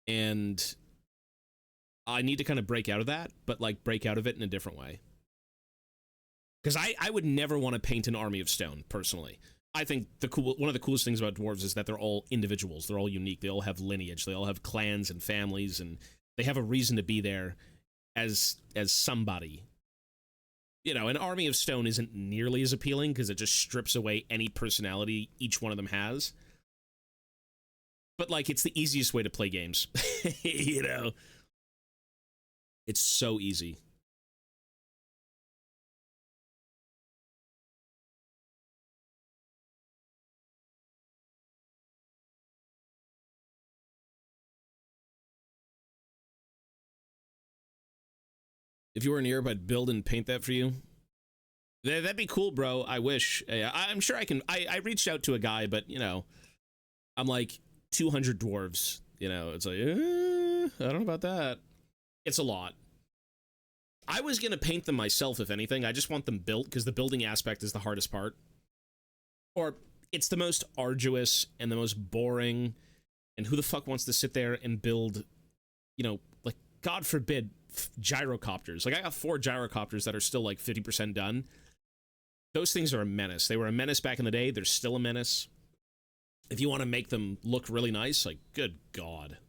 S1: And I need to kind of break out of that, but, like, break out of it in a different way. Because I would never want to paint an army of stone, personally. I think one of the coolest things about dwarves is that they're all individuals. They're all unique. They all have lineage. They all have clans and families, and they have a reason to be there as somebody. You know, an army of stone isn't nearly as appealing because it just strips away any personality each one of them has. But, like, it's the easiest way to play games. You know? It's so easy. If you were in Europe, I'd build and paint that for you. That'd be cool, bro. I wish. I'm sure I can. I reached out to a guy, but, you know, I'm like 200 dwarves. You know, it's like, I don't know about that. It's a lot. I was going to paint them myself, if anything. I just want them built, because the building aspect is the hardest part. Or it's the most arduous and the most boring. And who the fuck wants to sit there and build, you know, like, God forbid, gyrocopters. Like, I got 4 gyrocopters that are still, like, 50% done. Those things are a menace. They were a menace back in the day. They're still a menace. If you want to make them look really nice, like, good God.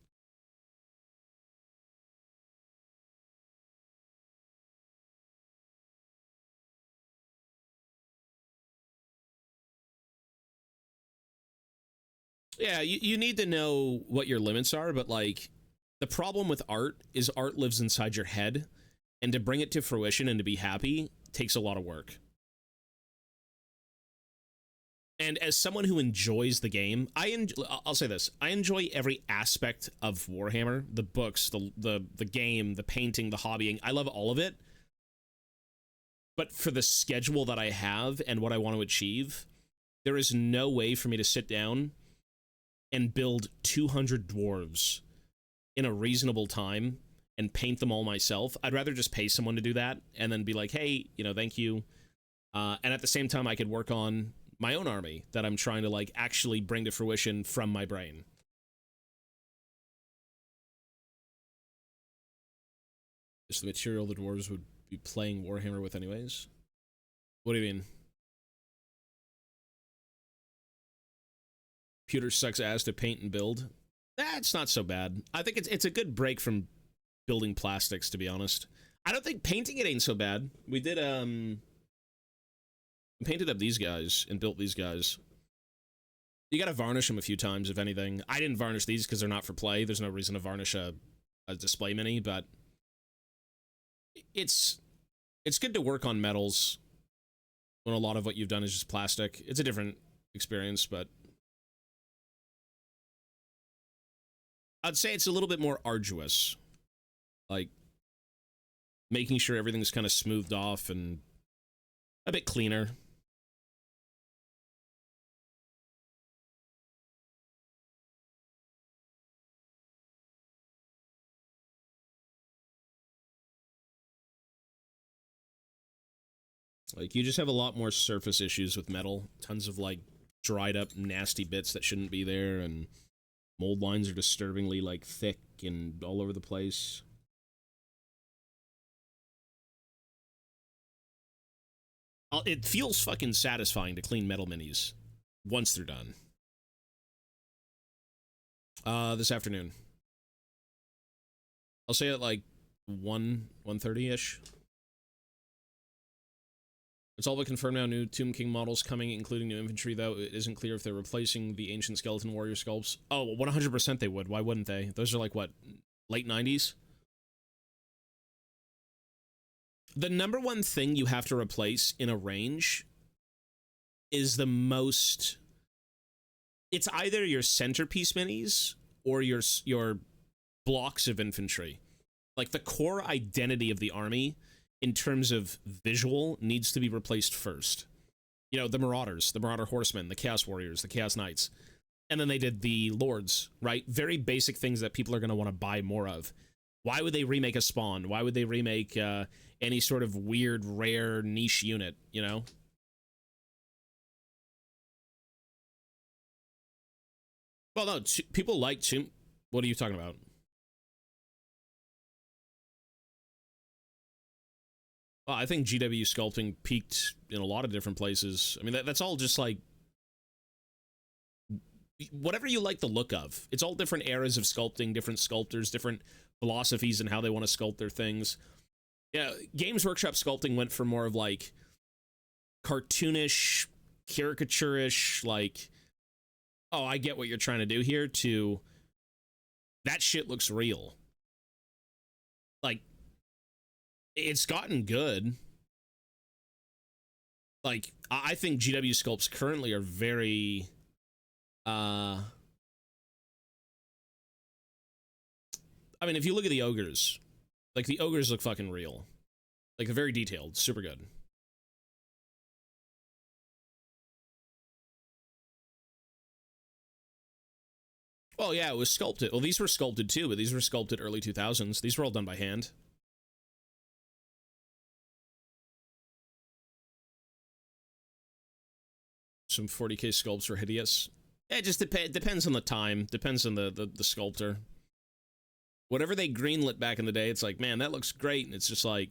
S1: Yeah, you need to know what your limits are, but, like, the problem with art is art lives inside your head, and to bring it to fruition and to be happy takes a lot of work. And as someone who enjoys the game, I'll say this, I enjoy every aspect of Warhammer, the books, the game, the painting, the hobbying. I love all of it. But for the schedule that I have and what I want to achieve, there is no way for me to sit down and build 200 dwarves in a reasonable time and paint them all myself. I'd rather just pay someone to do that and then be like, hey, you know, thank you. And at the same time, I could work on my own army that I'm trying to, like, actually bring to fruition from my brain. Is the material the dwarves would be playing Warhammer with anyways? What do you mean? Computer sucks ass to paint and build. That's not so bad. I think it's a good break from building plastics, to be honest. I don't think painting it ain't so bad. We did, painted up these guys and built these guys. You gotta varnish them a few times, if anything. I didn't varnish these because they're not for play. There's no reason to varnish a display mini, but it's good to work on metals when a lot of what you've done is just plastic. It's a different experience, but I'd say it's a little bit more arduous. Like, making sure everything's kind of smoothed off and a bit cleaner. Like, you just have a lot more surface issues with metal. Tons of, like, dried up nasty bits that shouldn't be there, and mold lines are disturbingly, like, thick and all over the place. It feels fucking satisfying to clean metal minis once they're done. This afternoon. I'll say at like 1:30-ish. It's all but confirmed now, new Tomb King models coming, including new infantry, though it isn't clear if they're replacing the ancient skeleton warrior sculpts. Oh, 100% they would. Why wouldn't they? Those are like, what, late 90s? The number one thing you have to replace in a range is the most... It's either your centerpiece minis or your blocks of infantry. Like, the core identity of the army in terms of visual needs to be replaced first. You know, the Marauders, the Marauder Horsemen, the Chaos Warriors, the Chaos Knights. And then they did the Lords, right? Very basic things that people are going to want to buy more of. Why would they remake a Spawn? Why would they remake any sort of weird, rare, niche unit, you know? Well, no, people like Tomb... What are you talking about? Well, I think GW sculpting peaked in a lot of different places. I mean, that's all just like... Whatever you like the look of. It's all different eras of sculpting, different sculptors, different philosophies and how they want to sculpt their things. Yeah, Games Workshop sculpting went for more of like cartoonish, caricature-ish, like, oh, I get what you're trying to do here, to that shit looks real. Like, it's gotten good. Like, I think GW sculpts currently are very, I mean, if you look at the ogres, like, the ogres look fucking real. Like, they're very detailed, super good. Oh, yeah, it was sculpted. Well, these were sculpted too, but these were sculpted early 2000s. These were all done by hand. Some 40k sculpts are hideous. It just depends on the time, depends on the sculptor. Whatever they greenlit back in the day, it's like, man, that looks great, and it's just like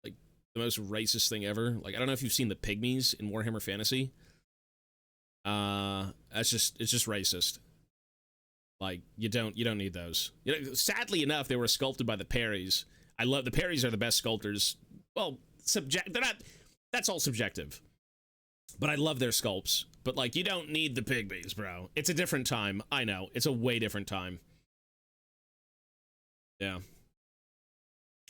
S1: the most racist thing ever. Like, I don't know if you've seen the pygmies in Warhammer Fantasy. It's just racist. Like, you don't need those. You know, sadly enough, they were sculpted by the Perrys. I love the Perrys are the best sculptors. Well, they're not. That's all subjective. But I love their sculpts. But like, you don't need the pygmies, bro. It's a different time. I know. It's a way different time. Yeah.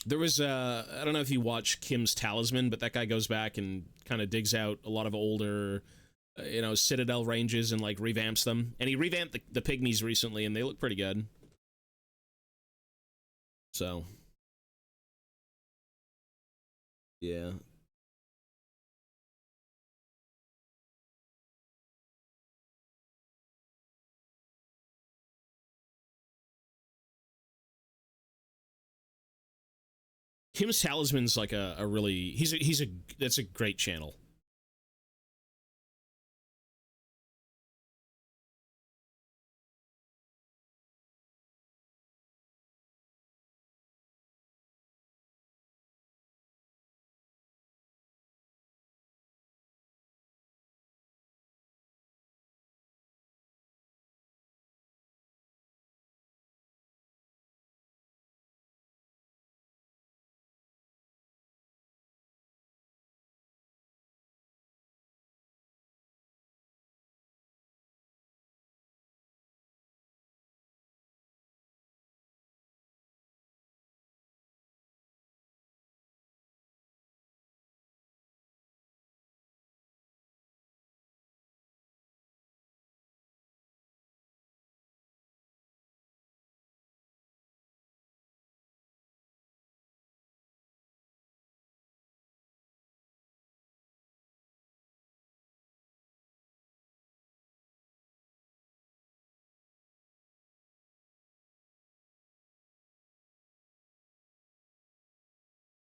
S1: There was, I don't know if you watch Kim's Talisman, but that guy goes back and kind of digs out a lot of older, you know, Citadel ranges and, like, revamps them. And he revamped the pygmies recently, and they look pretty good. So. Yeah. Kim's Talisman's like a really that's a great channel.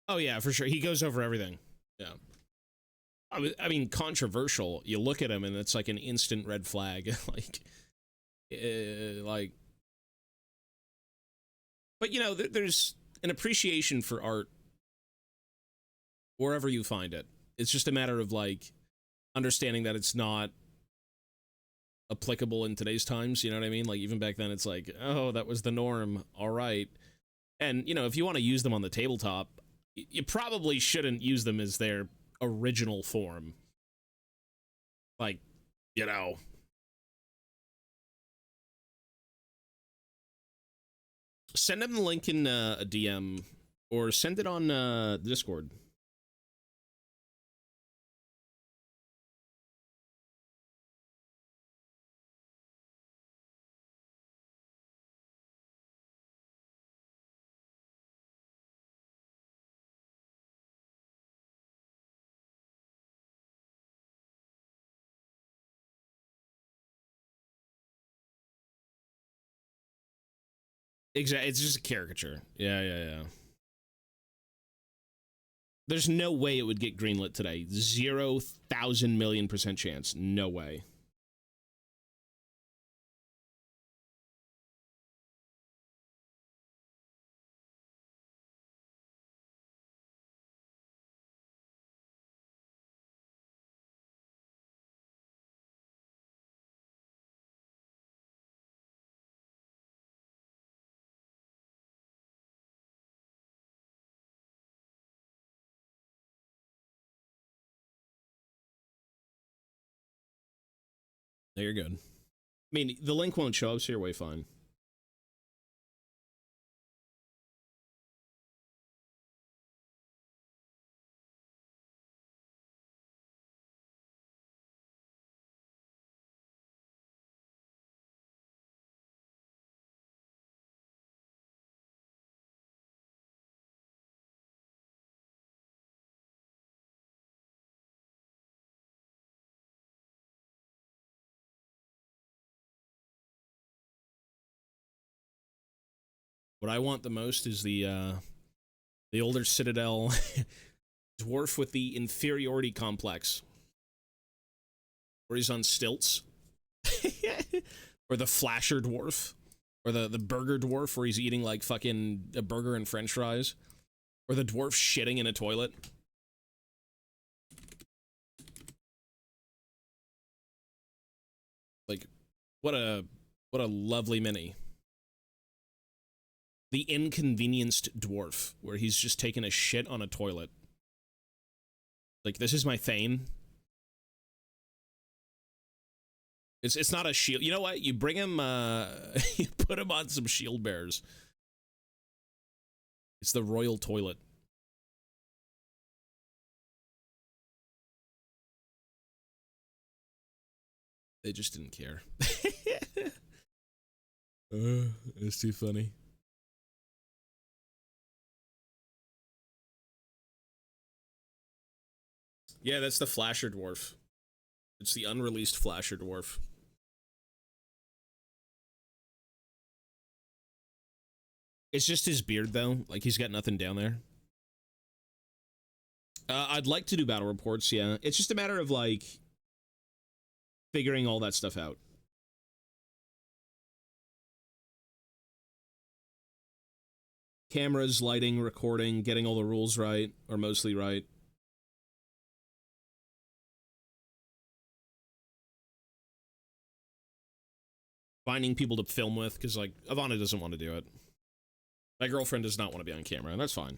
S1: Oh yeah, for sure. He goes over everything. Yeah. I mean, controversial. You look at him and it's like an instant red flag. Like, but you know, there's an appreciation for art wherever you find it. It's just a matter of like understanding that it's not applicable in today's times. You know what I mean? Like even back then, it's like, oh, that was the norm. All right. And you know, if you want to use them on the tabletop, you probably shouldn't use them as their original form. Like, you know. Send him the link in a DM or send it on Discord. Exactly. It's just a caricature. Yeah. There's no way it would get greenlit today. 0,000,000,000% chance. No way. There you're good. I mean, the link won't show up, so you're way fine. What I want the most is the older Citadel dwarf with the inferiority complex. Where he's on stilts. Or the flasher dwarf. Or the burger dwarf where he's eating like fucking a burger and french fries. Or the dwarf shitting in a toilet. Like, what a lovely mini. The inconvenienced dwarf, where he's just taking a shit on a toilet. Like, this is my Thane. It's not a shield. You know what? You bring him, you put him on some shield bearers. It's the royal toilet. They just didn't care. It's too funny. Yeah, that's the Flasher Dwarf. It's the unreleased Flasher Dwarf. It's just his beard, though. Like, he's got nothing down there. I'd like to do battle reports, yeah. It's just a matter of, like, figuring all that stuff out. Cameras, lighting, recording, getting all the rules right, or mostly right. Finding people to film with, because, like, Ivana doesn't want to do it. My girlfriend does not want to be on camera, and that's fine.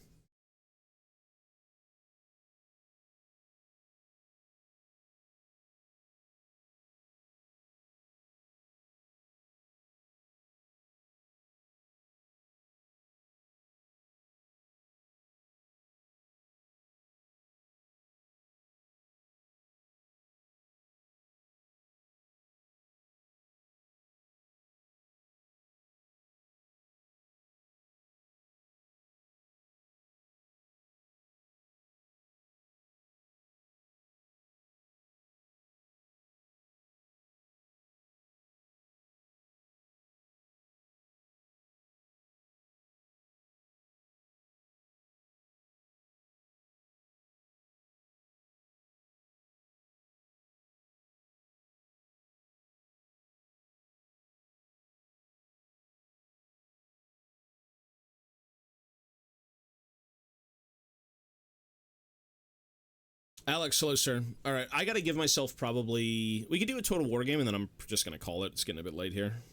S1: Alex, hello, sir. All right, I gotta give myself probably... We could do a Total War game, and then I'm just gonna call it. It's getting a bit late here.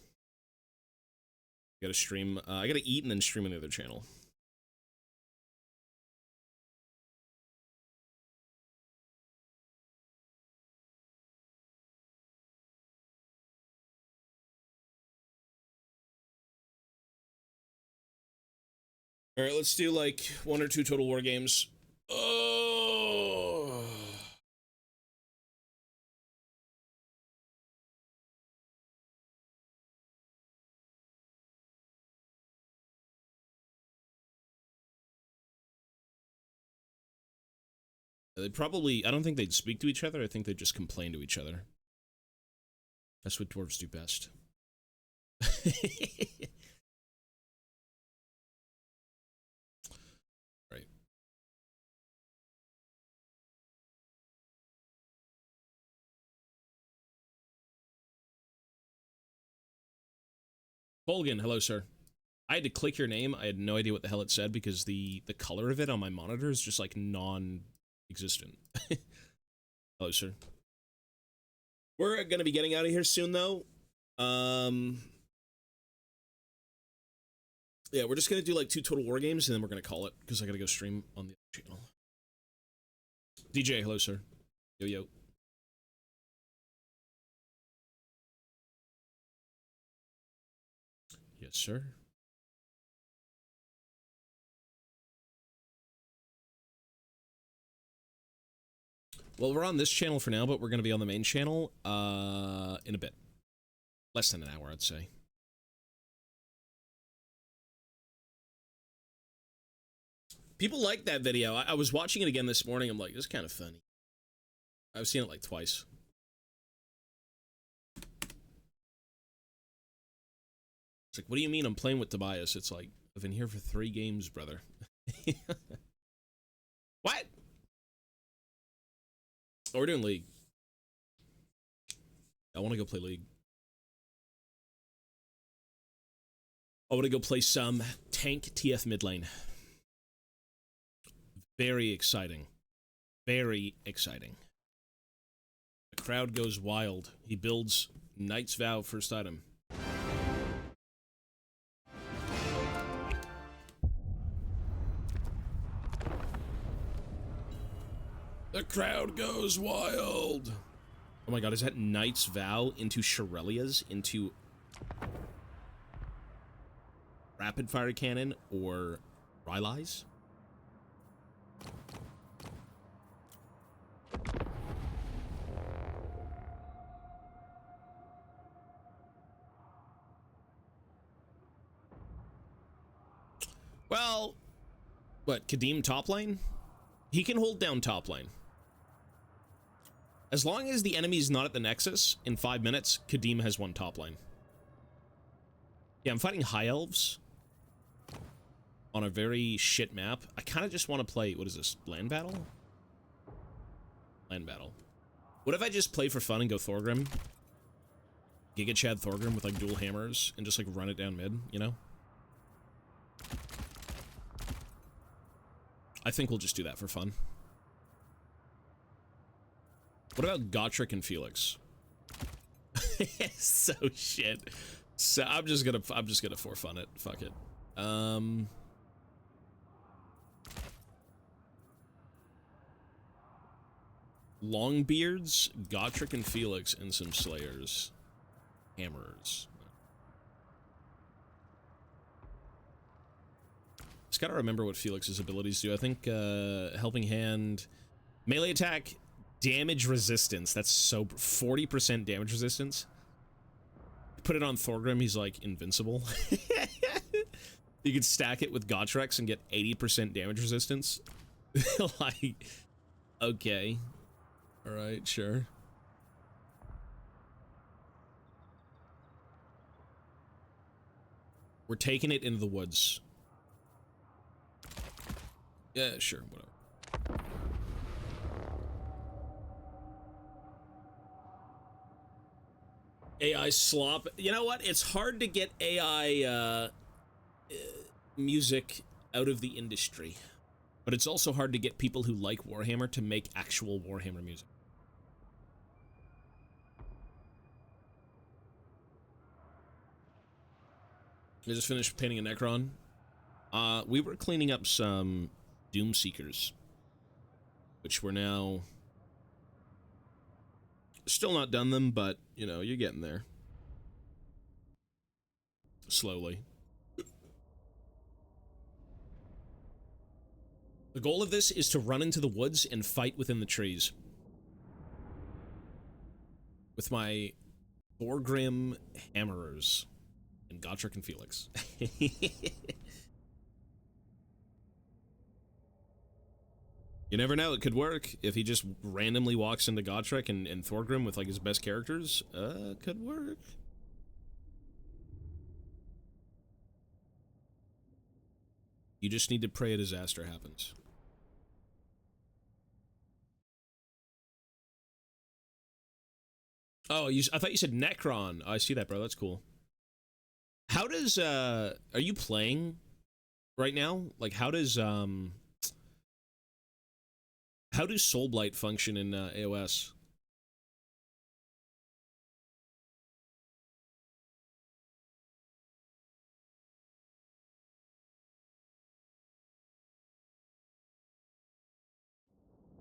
S1: Gotta stream... I gotta eat and then stream on the other channel. All right, let's do, like, 1 or 2 Total War games. Oh... They probably... I don't think they'd speak to each other. I think they'd just complain to each other. That's what dwarves do best. Right. Bolgan, hello, sir. I had to click your name. I had no idea what the hell it said because the color of it on my monitor is just, like, non-existent. Hello, sir. We're gonna be getting out of here soon, though. Yeah, we're just gonna do, like, 2 Total War games, and then we're gonna call it, because I gotta go stream on the other channel. DJ, hello, sir. Yo, yo. Yes, sir. Well, we're on this channel for now, but we're going to be on the main channel in a bit. Less than an hour, I'd say. People like that video. I was watching it again this morning. I'm like, this is kind of funny. I've seen it like twice. It's like, what do you mean I'm playing with Tobias? It's like, I've been here for 3 games, brother. What? Oh, we're doing League. I want to go play League. I want to go play some tank TF mid lane. Very exciting. Very exciting. The crowd goes wild. He builds Knight's Vow first item. The crowd goes wild. Oh my god, is that Knight's Vow into Shirelia's into Rapid Fire Cannon or Rylai's? Well, what, Kadim top lane? He can hold down top lane. As long as the enemy's not at the Nexus, in 5 minutes, Kadim has won top lane. Yeah, I'm fighting High Elves on a very shit map. I kind of just want to play, what is this, land battle? Land battle. What if I just play for fun and go Thorgrim? Giga Chad Thorgrim with like dual hammers and just like run it down mid, you know? I think we'll just do that for fun. What about Gotrek and Felix? So shit. So I'm just gonna for fun it. Fuck it. Longbeards, Gotrek and Felix, and some Slayers. Hammers. Just gotta remember what Felix's abilities do. I think Helping Hand, melee attack, damage resistance. That's so 40% damage resistance. Put it on Thorgrim, he's like invincible. You could stack it with Gotreks and get 80% damage resistance. Like, okay. Alright, sure. We're taking it into the woods. Yeah, sure, whatever. AI slop. You know what? It's hard to get AI music out of the industry. But it's also hard to get people who like Warhammer to make actual Warhammer music. I just finished painting a Necron. We were cleaning up some Doomseekers, which we're now still not done them, but you know, you're getting there. Slowly. The goal of this is to run into the woods and fight within the trees. With my Thorgrim Hammerers and Gotrek and Felix. You never know, it could work. If he just randomly walks into Gotrek and Thorgrim with like his best characters, could work. You just need to pray a disaster happens. Oh, I thought you said Necron. Oh, I see that, bro. That's cool. How does, are you playing right now? Like, how do Soulblight function in AOS?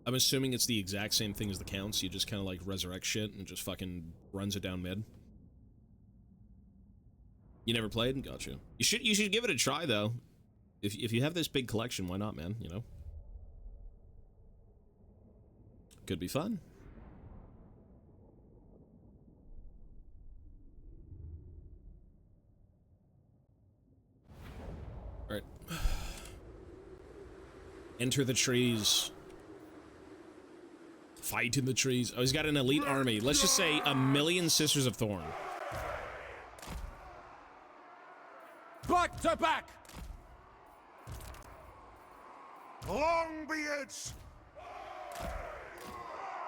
S1: I'm assuming it's the exact same thing as the counts. You just kind of like resurrect shit and just fucking runs it down mid. You never played? Gotcha. You should give it a try though. If you have this big collection, why not, man? You know, could be fun. All right. Enter the trees. Fight in the trees. Oh, he's got an elite army. Let's just say 1,000,000 Sisters of Thorn.
S2: Back to back! Longbeards!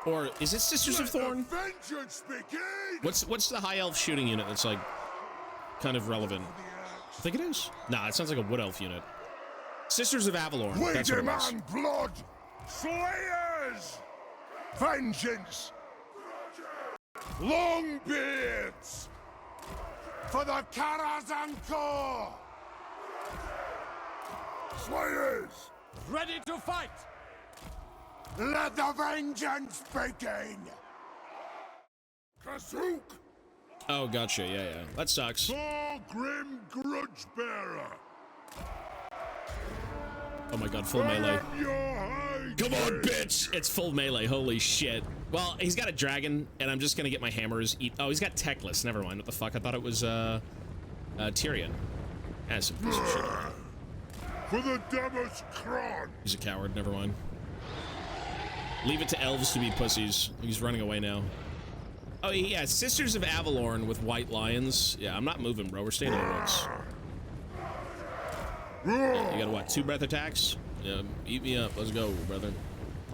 S1: Or is it Sisters of Thorn?
S2: Vengeance begin!
S1: What's the high elf shooting unit that's like kind of relevant? I think it is. Nah, it sounds like a wood elf unit. Sisters of Avalorn.
S2: We
S1: That's what it was.
S2: demand blood! Slayers! Vengeance! Longbeards! For the Karazhan! Slayers! Ready to fight! Let the vengeance begin! Kazook!
S1: Oh, gotcha. Yeah. That sucks.
S2: Thorgrim Grudgebearer!
S1: Oh my god, full melee.
S2: Your
S1: Come on, bitch! It's full melee, holy shit. Well, he's got a dragon, and I'm just gonna get my hammers eat. Oh, he's got Techless, never mind. What the fuck? I thought it was, Tyrion. That's a piece of shit.
S2: For the Demon's Kron!
S1: He's a coward, never mind. Leave it to elves to be pussies. He's running away now. Oh, yeah, Sisters of Avalorn with white lions. Yeah, I'm not moving, bro. We're staying in the woods. Yeah, you got what, 2 breath attacks? Yeah, eat me up. Let's go, brother.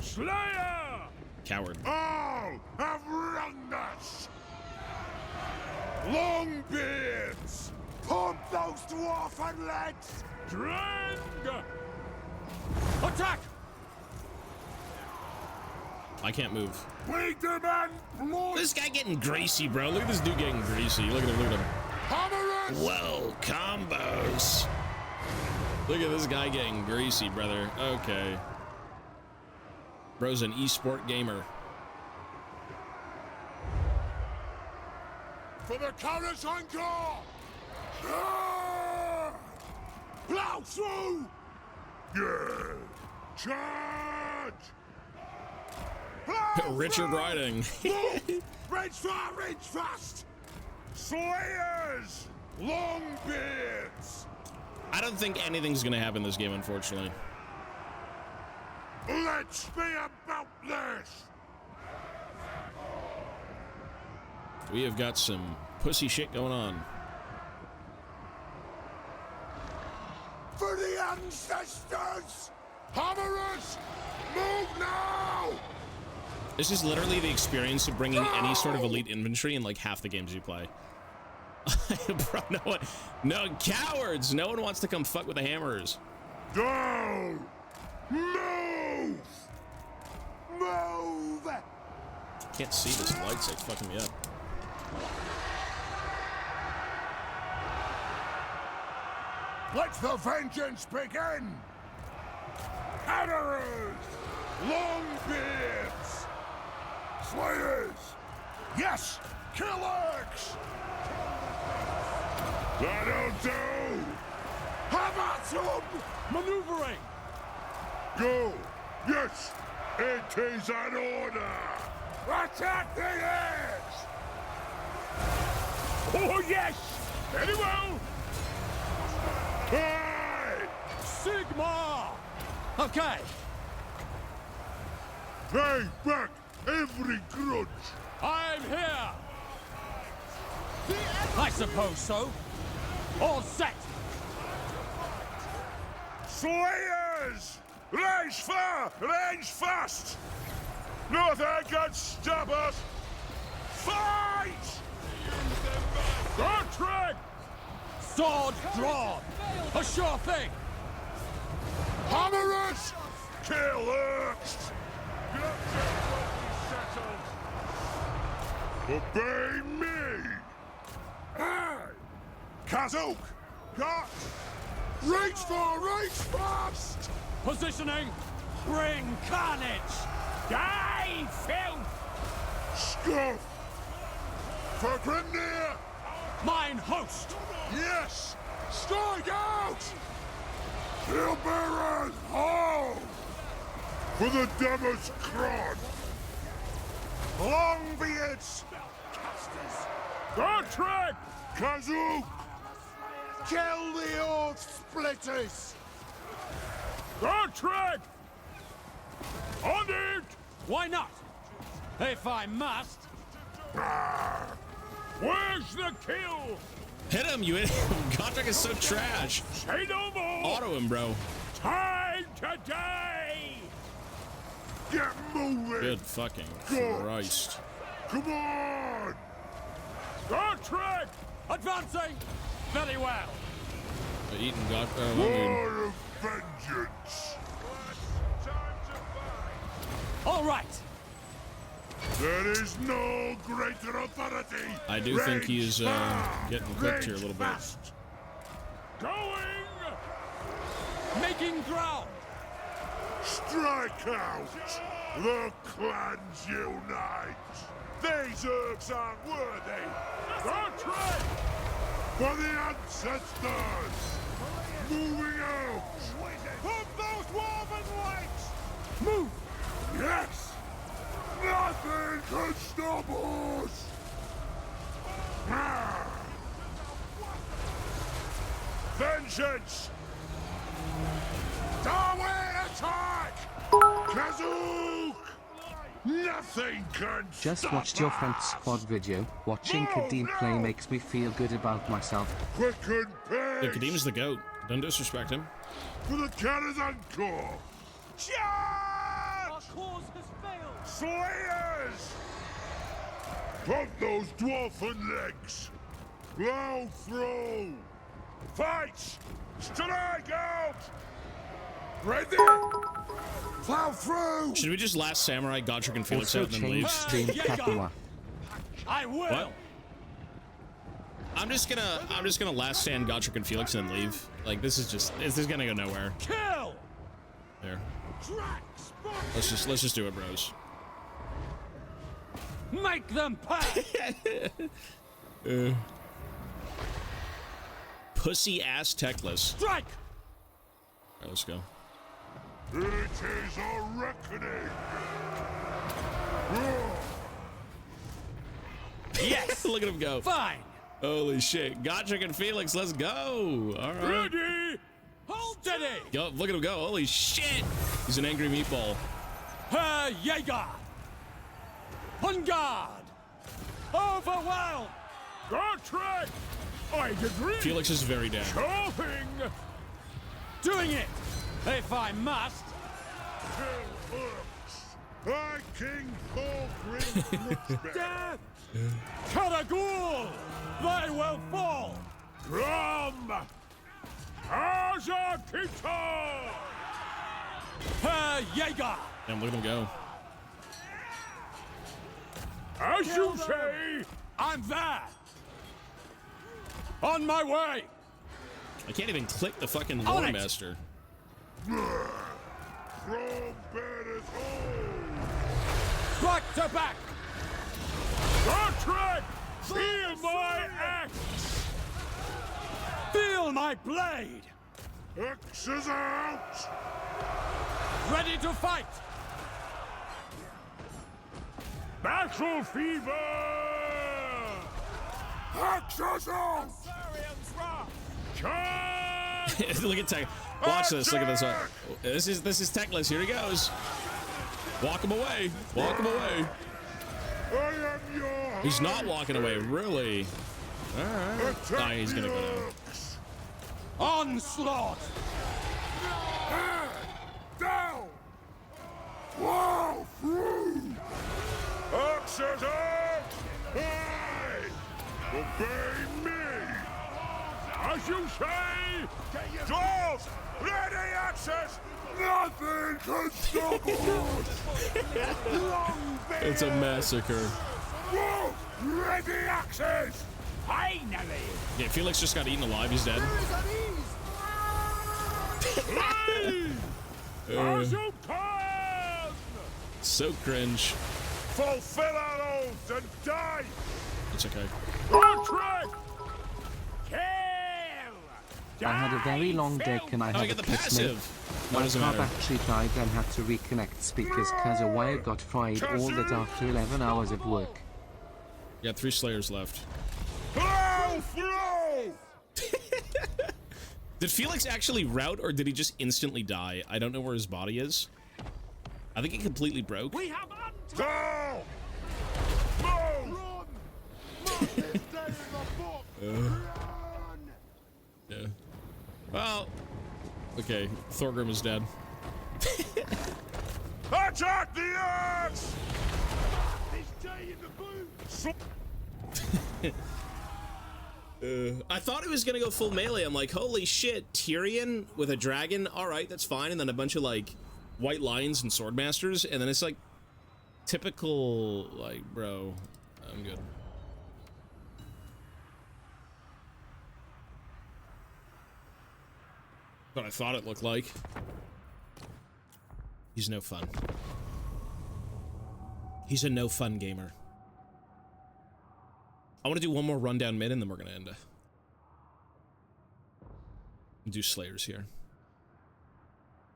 S2: Slayer!
S1: coward.
S2: All have wronged us! Longbeards! Pump those dwarfen legs! Drang! Attack!
S1: I can't move.
S2: We demand blood!
S1: This guy getting greasy, bro. Look at this dude getting greasy. Look at him, look at him.
S2: Hammer it!
S1: Whoa, combos. Look at this guy getting greasy, brother. Okay. Bro's an esport gamer.
S2: For the Countess Encore! Plow through! Yeah! Charge! Plow
S1: Richard
S2: through!
S1: Riding.
S2: Move! Reach far, reach fast! Slayers! Longbeards!
S1: I don't think anything's gonna happen this game, unfortunately.
S2: Let's be about this!
S1: We have got some pussy shit going on.
S2: For the ancestors! Hammerers! Move now!
S1: This is literally the experience of bringing any sort of elite infantry in like half the games you play. Bro, no cowards! No one wants to come fuck with the hammerers.
S2: Down! Move! Move!
S1: Can't see this light, so it's fucking me up.
S2: Let the vengeance begin! Hammerers! Longbeards! Slayers! Yes! Killers! That'll do! Have at them! Maneuvering! Go! Yes! It is an order! Attack the eggs! Oh yes! Very well! Hey! Sigma! Okay! Pay back every grudge! I'm here! I suppose so. All set! Slayers! Range far! Range fast! Nothing can stop us! Fight! Contract! Sword drawn! A sure thing! Hammerers! Kill Urks! Obey me! Aye! Kazook! Got! Reach for, reach fast! Positioning! Bring carnage! Die, filth! Scuff! For Grimnir! Mine host! Yes! Strike out! Killbearers, home! For the Devil's Crod! Longbeards! Casters! Contract! Kazook! Kill the Oath Splitters! Contract! On it! Why not? If I must. Where's the kill?
S1: Hit him, you idiot. Contract is so trash.
S2: Say no more!
S1: Auto him, bro.
S2: Time to die! Get moving!
S1: Good fucking
S2: Good.
S1: Christ.
S2: Come on! Contract! Advancing! Very well!
S1: Eating God.
S2: War of vengeance! All right! There is no greater authority!
S1: I do think he's getting cooked here a little bit.
S2: Fast. Going! Making ground! Strike out! The clans unite! These Urks aren't worthy! Contract! For the ancestors! Moving out! Put those dwarven legs! Move! Yes! Nothing can stop us! Ah. Vengeance! Darwin attack! Kazook! Nothing can
S3: Just
S2: stop
S3: watched your front
S2: us.
S3: squad video. Watching
S2: No,
S3: Kadeem play
S2: no.
S3: makes me feel good about myself.
S2: Quicken
S1: Yeah,
S2: pace!
S1: Kadeem's the GOAT. Don't disrespect him.
S2: For the Cannon Corps! Charge!
S4: Our cause has failed. Slayers! Pump those dwarfen legs! Low throw! Fight! Strike out! Ready! Plow through!
S1: Should we just last Samurai, Godric, and Felix
S3: Also
S1: out and then leave?
S3: change stream Kapua.
S2: I will.
S1: What? I'm just gonna last stand Godric and Felix and then leave. Like, this is gonna go nowhere.
S2: Kill.
S1: There. Let's just do it, bros.
S2: Make them pay.
S1: Pussy ass techless.
S2: Strike.
S1: All right, let's go.
S4: It is a reckoning!
S2: Yes.
S1: Look at him go.
S2: Fine.
S1: Holy shit. Godric and Felix, let's go. All right.
S2: Ready. Hold steady.
S1: Go, look at him go. Holy shit. He's an angry meatball.
S2: Herr Jäger. On guard. Overwhelmed.
S4: Godric! I agree!
S1: Felix is very down.
S4: Chopping!
S2: Doing it. If I must.
S4: Kill orcs! I King Thorgrim
S2: Death. Karagul. They will fall.
S4: From Azakito!
S2: Herr Jäger.
S1: Damn, look at him go.
S4: As you say,
S2: I'm there. On my way.
S1: I can't even click the fucking
S2: On
S1: Lore
S2: it.
S1: Master.
S4: from Banners home!
S2: Back to back.
S4: Godric! Feel my axe!
S2: Feel my blade.
S4: Axes out!
S2: Ready to fight.
S4: Battle fever! Axes out! Charge!
S1: Look at Tech. Watch this. Look at this. This is Techless. Here he goes. Walk him away. Walk him away.
S4: I am your
S1: He's not walking away. Really. All right.
S4: Attack
S1: Nah, he's gonna
S4: the
S1: go down.
S4: orcs!
S2: Onslaught.
S4: Down! Wow, through! Axes out! Aye! Obey me! As you say! Dwarves! Ready axes! Nothing can stop us!
S1: It's a massacre.
S4: Whoa! Ready axes!
S2: Finally.
S1: Yeah, Felix just got eaten alive. He's dead.
S4: Aye! As you can!
S1: So cringe.
S4: Fulfill our oath and die!
S1: It's okay.
S4: Godric!
S2: Kill.
S3: I had a very long day and I
S1: Oh, I
S3: had
S1: get
S3: a
S1: the
S3: kiss me.
S1: passive.
S3: My
S1: doesn't
S3: car
S1: matter.
S3: battery died and had to reconnect speakers cause a wire got fried all that after 11 hours of work.
S1: You got 3 Slayers left.
S4: Blow through!
S1: Did Felix actually rout, or did he just instantly die? I don't know where his body is. I think he completely broke.
S2: We have
S4: Down! Move!
S1: Yeah. Well, okay. Thorgrim is dead.
S4: Attack the orcs!
S1: I thought it was gonna go full melee. I'm like, holy shit, Tyrion with a dragon. All right, that's fine. And then a bunch of like white lions and swordmasters, and then it's like typical, like, bro, I'm good. What I thought it looked like. He's no fun. He's a no fun gamer. I want to do one more rundown mid, and then we're gonna end. Do Slayers here.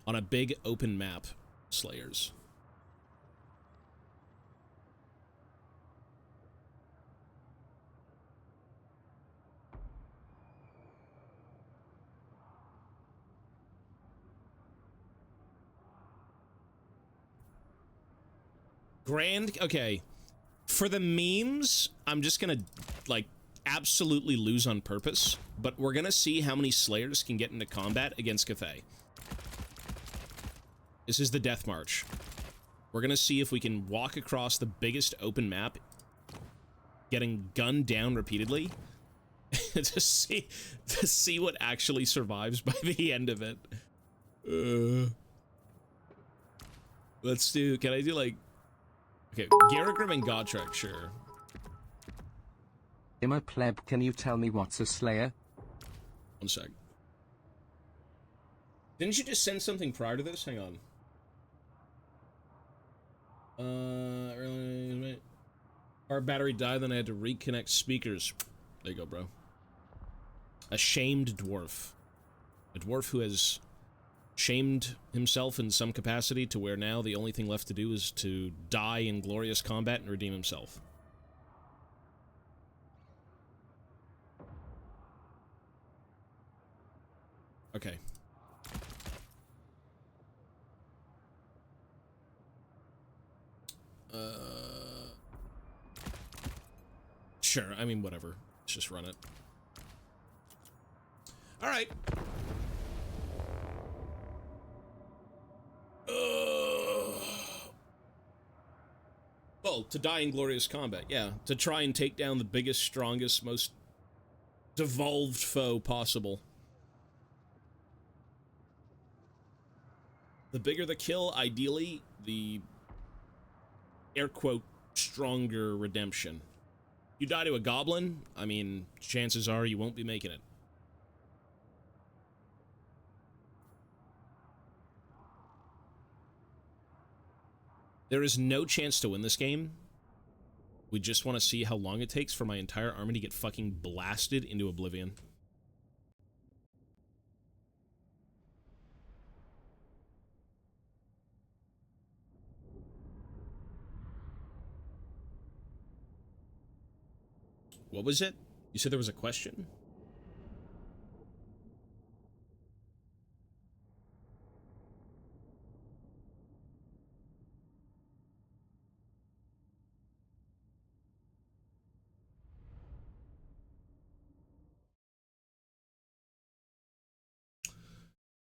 S1: On a big open map, Slayers. Grand, okay. For the memes, I'm just gonna, like, absolutely lose on purpose, but we're gonna see how many Slayers can get into combat against Cathay. This is the Death March. We're gonna see if we can walk across the biggest open map, getting gunned down repeatedly, to see what actually survives by the end of it. Let's do. Can I do like? Okay, Garagrim and Gotrek, sure.
S3: Imma pleb, can you tell me what's a Slayer?
S1: One sec. Didn't you just send something prior to this? Hang on. Our battery died, then I had to reconnect speakers. There you go, bro. A shamed dwarf. A dwarf who has shamed himself in some capacity to where now the only thing left to do is to die in glorious combat and redeem himself. Okay. Sure, I mean, whatever. Let's just run it. Alright. Well, to die in glorious combat, yeah. To try and take down the biggest, strongest, most devolved foe possible. The bigger the kill, ideally, the air quote stronger redemption. You die to a goblin, I mean, chances are you won't be making it. There is no chance to win this game. We just want to see how long it takes for my entire army to get fucking blasted into oblivion. What was it? You said there was a question?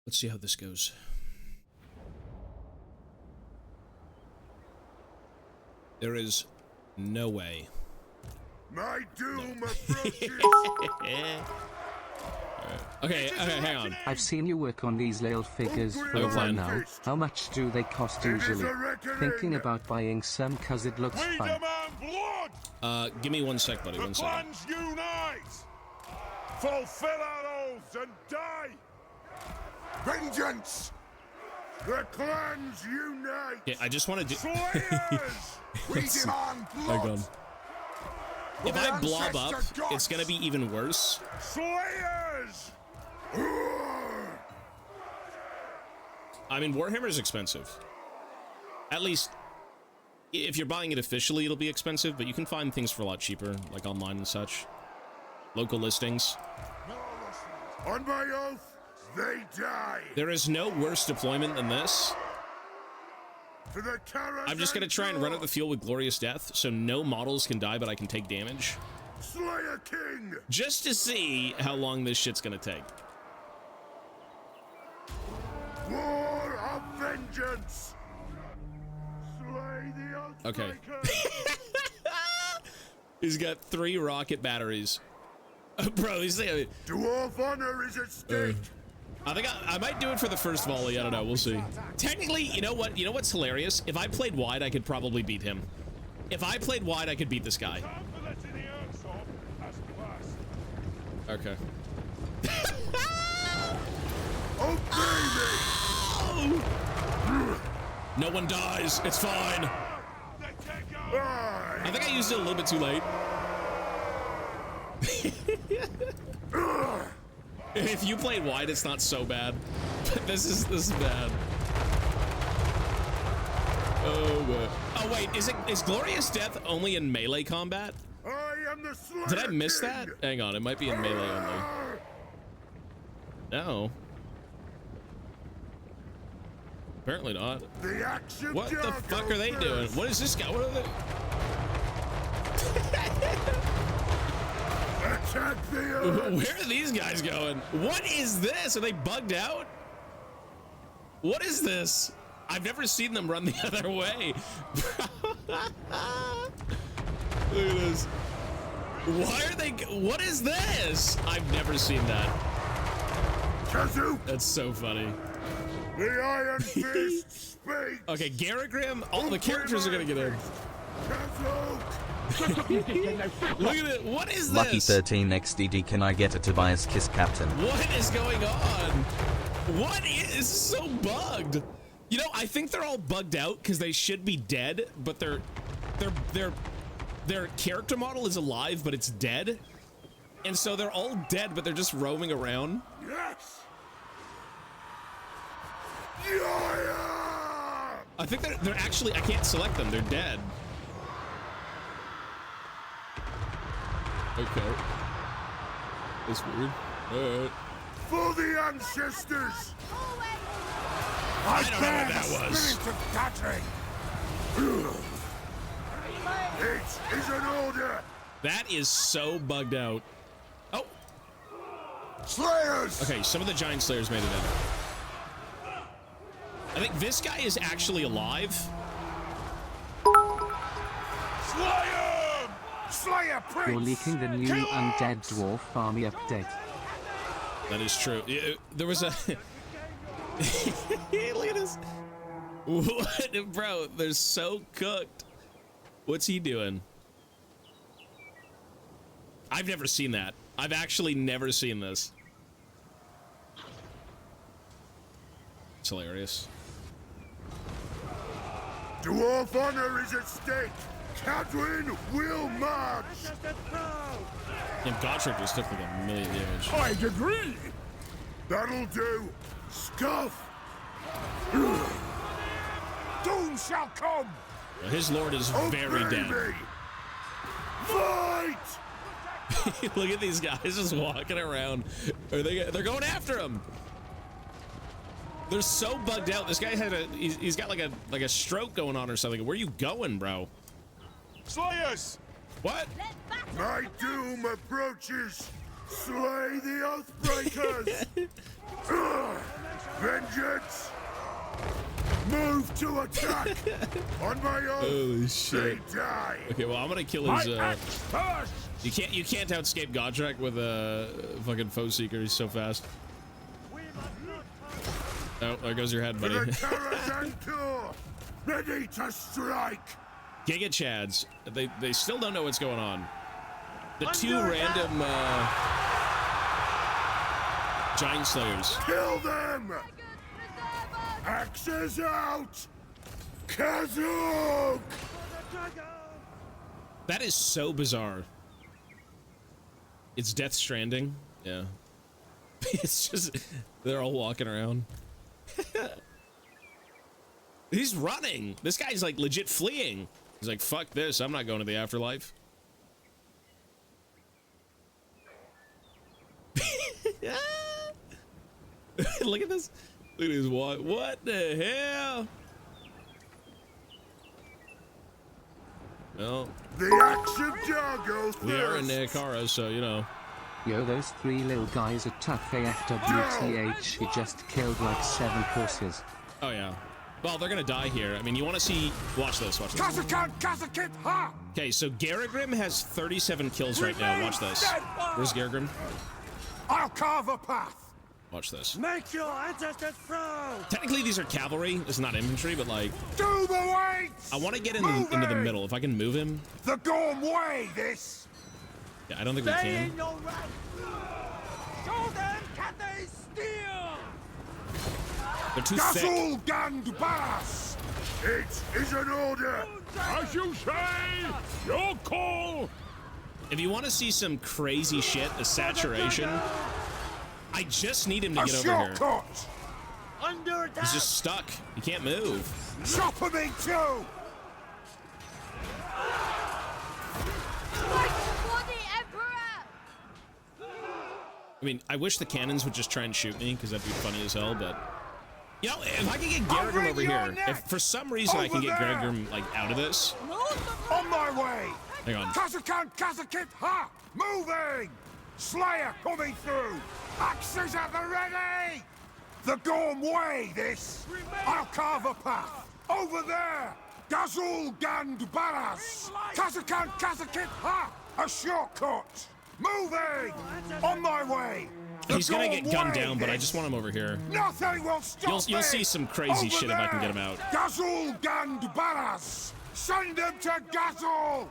S1: Let's see how this goes. There is no way.
S4: My doom approaches.
S1: Okay, hang on.
S3: I've seen you work on these little figures for a while now. How much do they cost usually? Thinking about buying some cause it looks fun.
S4: Freedom and blood!
S1: Give me 1 sec, buddy,
S4: The
S1: 1 second.
S4: clans unite! Fulfill our oaths and die! Vengeance! The clans unite!
S1: Okay, I just want to do...
S4: Slayers! We demand blood!
S1: Hang on. If I blob up, it's gonna be even worse.
S4: Slayers!
S1: I mean, Warhammer is expensive. At least, if you're buying it officially, it'll be expensive, but you can find things for a lot cheaper, like online and such. Local listings.
S4: On my oath, they die!
S1: There is no worse deployment than this.
S4: To the
S1: I'm just gonna try and run out the field with Glorious Death, so no models can die, but I can take damage.
S4: Slayer King!
S1: Just to see how long this shit's gonna take.
S4: War of vengeance! Slay the
S1: Okay.
S4: Outspriker!
S1: He's got 3 rocket batteries. Bro, he's like...
S4: Dwarf honor is at stake!
S1: I think I might do it for the first volley. I don't know. We'll see. Technically, you know what? You know what's hilarious? If I played wide, I could probably beat him. If I played wide, I could beat this guy. Okay. No one dies. It's fine. I think I used it a little bit too late. If you played wide, it's not so bad. But this is bad. Oh, man. Oh wait, is Glorious Death only in melee combat?
S4: I am the Slayer
S1: Did I miss
S4: King.
S1: that? Hang on, it might be in melee only. No. Apparently not.
S4: The axe of
S1: What the
S4: Jericho
S1: fuck are they
S4: first.
S1: doing? What is this guy? What are they?
S4: Attack the earth!
S1: Where are these guys going? What is this? Are they bugged out? What is this? I've never seen them run the other way. Look at this. Why are they? What is this? I've never seen that.
S4: Kazoo!
S1: That's so funny.
S4: The Iron Fist speaks!
S1: Okay, Garagrim, all the characters are gonna get in.
S4: Kazoo!
S1: Look at it. What is
S5: Lucky
S1: this?
S5: 13 XDD, can I get a Tobias kiss, Captain?
S1: What is going on? What is so bugged? You know, I think they're all bugged out because they should be dead, but their character model is alive, but it's dead. And so they're all dead, but they're just roaming around.
S4: Yes! Yeah!
S1: I think they're actually, I can't select them, they're dead. Okay. That's weird. Alright.
S4: For the ancestors!
S1: I don't know what that was.
S4: Spirit of Catering! It is an order!
S1: That is so bugged out. Oh,
S4: Slayers!
S1: okay, some of the giant slayers made it in. I think this guy is actually alive.
S4: Slay him! Slayer Prince!
S3: You're leaking the new Undead Dwarf Army update.
S1: That is true. There was a... Look at this. What? Bro, they're so cooked. What's he doing? I've never seen that. I've actually never seen this. It's hilarious.
S4: Dwarf honor is at stake! Cadwin will march!
S1: And Gotrek just took like a million damage.
S4: I agree! That'll do! Scuff! Doom shall come!
S1: His lord is very
S4: Obey
S1: dead.
S4: me. Fight!
S1: Look at these guys just walking around. They're going after him. They're so bugged out. This guy had he's got like a stroke going on or something. Where are you going, bro?
S4: Slayers!
S1: What?
S4: My doom approaches! Slay the Oathbreakers! Vengeance! Move to attack! On my own!
S1: Holy shit.
S4: They die!
S1: Okay, well I'm gonna kill
S4: My
S1: his
S4: axe first!
S1: You can't outscape Gotrek with a fucking foe seeker. He's so fast. Oh, there goes your head,
S4: To
S1: buddy.
S4: the Karazhan Tour! Ready to strike!
S1: Giga Chads. They still don't know what's going on. The two random giant slayers.
S4: Kill them! Axes out! Kazoo!
S1: That is so bizarre. It's Death Stranding. Yeah. It's just they're all walking around. He's running. This guy's like legit fleeing. He's like, fuck this, I'm not going to the afterlife. Look at this. Look at this. What the hell? Well,
S4: The axe of Jargo
S1: we are in
S4: thirsts.
S1: Nekara, so you know.
S3: Yo, those three little guys are tough AFWTH. He just killed like 7 horses.
S1: Oh yeah. Well, they're gonna die here. I mean, you want to see? Watch this. Watch this.
S4: Kazakan, Kazakit, ha!
S1: Okay, so Garagrim has 37 kills right now. Watch this. Where's Garagrim?
S4: I'll carve a path.
S1: Watch this.
S2: Make your ancestors proud!
S1: Technically, these are cavalry. It's not infantry, but like,
S4: Do the weights!
S1: I want to get into the middle. If I can move him.
S4: The Gorm way, this!
S1: Yeah, I don't think we
S2: Stay
S1: can.
S2: in your ranks! Show them can they steal!
S1: They're too thick.
S4: Gasul Gand Bass! It is an order! As you say, your call!
S1: If you want to see some crazy shit, a saturation, I just need him to
S4: A
S1: get over here.
S4: shortcut!
S2: Under attack!
S1: He's just stuck. He can't move.
S4: Chop him in two!
S1: I mean, I wish the cannons would just try and shoot me, because that'd be funny as hell, but... You know, if I can get Garagrim over here, if for some reason I can get Garagrim, like, out of this...
S4: On my way!
S1: Hang on.
S4: Kazakan, Kazakit, ha! Moving! Slayer coming through! Axes at the ready! The Gorm Way, this! I'll carve a path! Over there! Gazul Gand Baras! Kazakan Kazakit Ha! A shortcut! Moving! On my way!
S1: He's gonna get gunned down, but I just want him over here.
S4: Nothing will stop
S1: You'll see some crazy shit if I can get him out.
S4: Gazul Gand Baras! Send him to Gazul!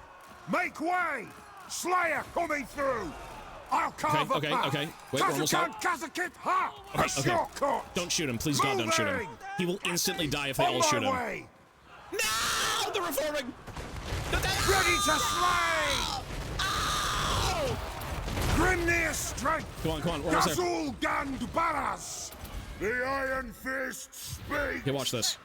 S4: Make way! Slayer coming through! I'll carve a path.
S1: Okay. Wait, we're almost out.
S4: Kazakit Ha! A
S1: Okay.
S4: shortcut!
S1: Don't shoot him. Please, God, don't shoot him. He will instantly die if they all shoot him.
S4: Way.
S1: No! They're reforming!
S4: Ready to slay! Grimnir strength!
S1: Come on, we're almost there.
S4: Gazul Gand Baras! The Iron Fist speaks!
S1: Here, watch this.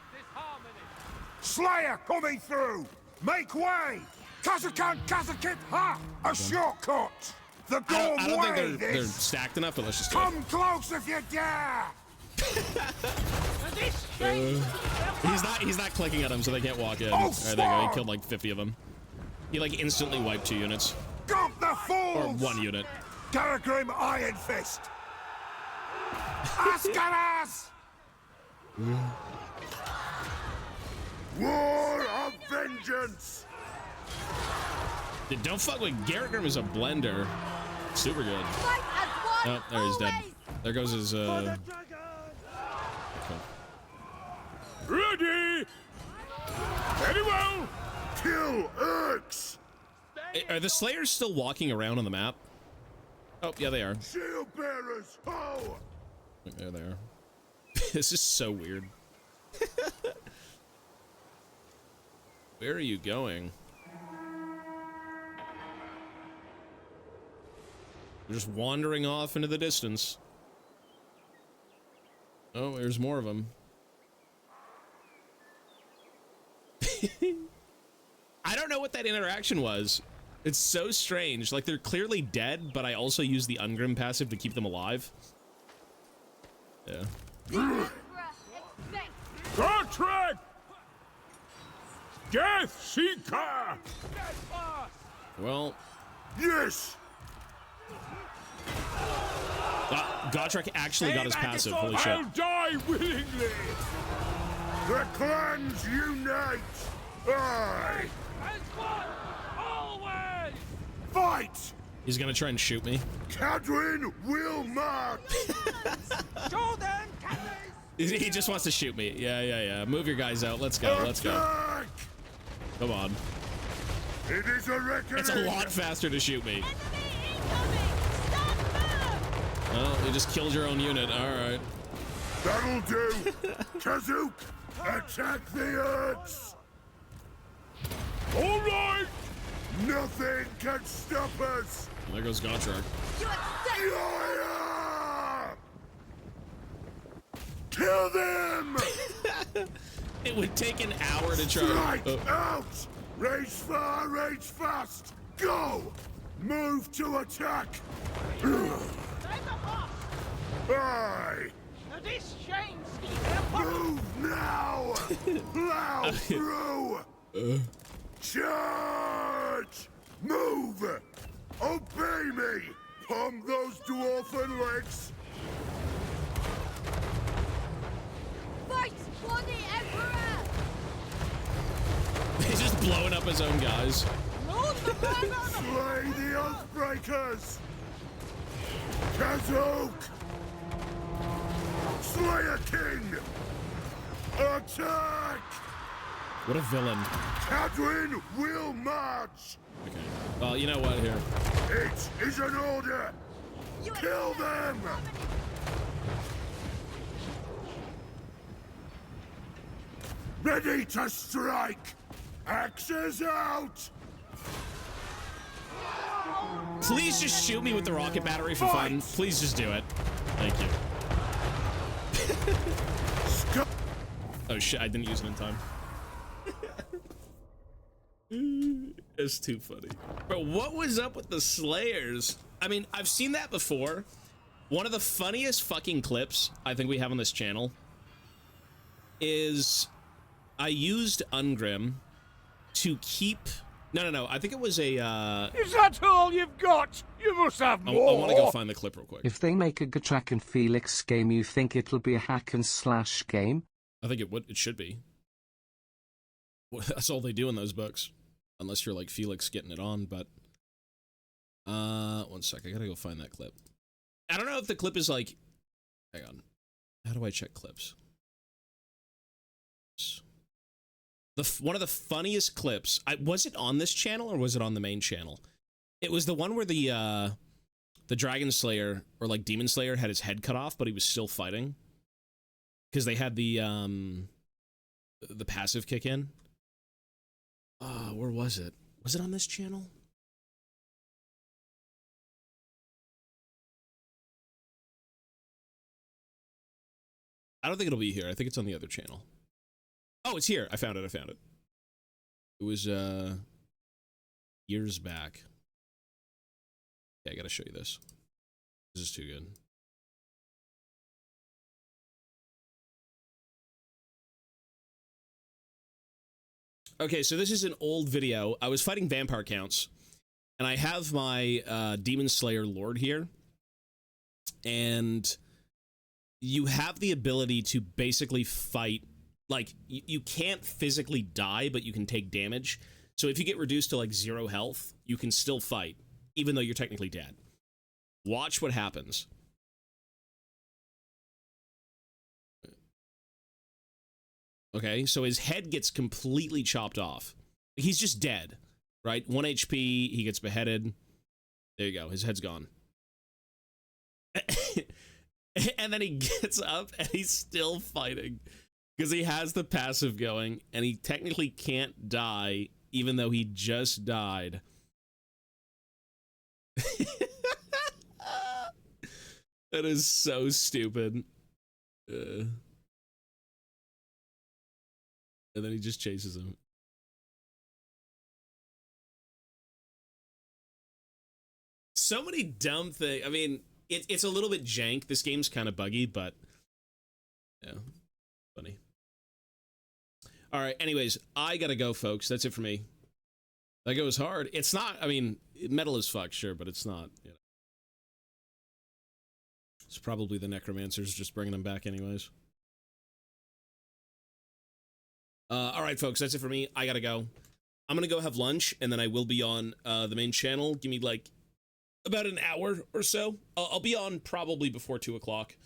S4: Slayer coming through! Make way! Kazakan Kazakit Ha! A shortcut! The Gorm
S1: I don't
S4: Way,
S1: think they're
S4: this!
S1: stacked enough, but let's just do it.
S4: Come close if you dare!
S1: He's not clicking at them, so they can't walk in.
S4: Oh,
S1: There you go. He killed like 50 of them. He like instantly wiped 2 units.
S4: Got the fools!
S1: Or 1 unit.
S4: Garagrim Iron Fist! Askaras! War of Vengeance!
S1: Dude, don't fuck with Garrett Grimm is a blender. Super good. Oh, there he's dead. There goes his okay.
S4: Ready! Very well! Kill Urks!
S1: Are the Slayers still walking around on the map? Oh, yeah, they are.
S4: Shield bearers, ho!
S1: There they are. This is so weird. Where are you going? They're just wandering off into the distance. Oh, there's more of them. I don't know what that interaction was. It's so strange. Like, they're clearly dead, but I also use the Ungrim passive to keep them alive. Yeah.
S4: Gotrek! Death Seeker!
S1: Well...
S4: Yes!
S1: Gotrek actually got his passive. Holy shit.
S4: I'll die willingly! The clans unite! Aye!
S2: Always!
S4: Fight!
S1: He's gonna try and shoot me.
S4: Cadwin will march!
S2: Show them, cannons!
S1: He just wants to shoot me. Yeah. Move your guys out. Let's go. Let's go.
S4: Attack!
S1: Come on.
S4: It is a reckoning!
S1: It's a lot faster to shoot me.
S6: Enemy incoming! Stop them!
S1: Oh, you just killed your own unit. All right.
S4: That'll do! Kazook! Attack the Urks! All right! Nothing can stop us!
S1: There goes Gotrek.
S6: You accept
S4: Fire! Kill them!
S1: It would take an hour to try.
S4: Strike out! Rage far, rage fast! Go! Move to attack! Aye!
S2: This shames
S4: Move now! Plow through! Charge! Move! Obey me! Pump those dwarfen legs!
S6: fight for the Emperor!
S1: He's just blowing up his own guys.
S4: Slay the Oathbreakers! Kazook! Slayer King! Attack!
S1: What a villain.
S4: Cadwin will march!
S1: Okay. Well, you know what? Here.
S4: It is an order! Kill them! Ready to strike! Axes out!
S1: Please just shoot me with the rocket battery for fun. Please just do it. Thank you. Oh shit, I didn't use it in time. It's too funny. But what was up with the Slayers? I mean, I've seen that before. One of the funniest fucking clips I think we have on this channel is I used Ungrim to keep No. I think it was a,
S4: Is that all you've got? You must have
S1: I
S4: more.
S1: want to go find the clip real quick.
S3: If they make a Gatrak and Felix game, you think it'll be a hack and slash game?
S1: I think it should be. Well, that's all they do in those books. Unless you're like Felix getting it on, but... one sec, I gotta go find that clip. I don't know if the clip is like... Hang on. How do I check clips? One of the funniest clips... was it on this channel or was it on the main channel? It was the one where the Dragon Slayer, or like Demon Slayer, had his head cut off, but he was still fighting. Because they had the passive kick in. Where was it? Was it on this channel? I don't think it'll be here. I think it's on the other channel. Oh, it's here. I found it. It was, years back. Yeah, I gotta show you this. This is too good. Okay, so this is an old video. I was fighting vampire counts, and I have my Demon Slayer Lord here, and you have the ability to basically fight, like, you can't physically die, but you can take damage. So if you get reduced to, like, 0 health, you can still fight, even though you're technically dead. Watch what happens. Okay, so his head gets completely chopped off. He's just dead, right? 1 HP, he gets beheaded. There you go, his head's gone. And then he gets up and he's still fighting because he has the passive going and he technically can't die even though he just died. That is so stupid. And then he just chases him. So many dumb things. I mean, it's a little bit jank. This game's kind of buggy, but yeah, funny. All right, anyways, I gotta go, folks. That's it for me. That goes hard. It's not, I mean, metal as fuck, sure, but it's not, you know. It's probably the necromancers just bringing them back anyways. All right, folks, that's it for me. I gotta go. I'm gonna go have lunch, and then I will be on the main channel. Give me, like, about an hour or so. I'll be on probably before 2 o'clock.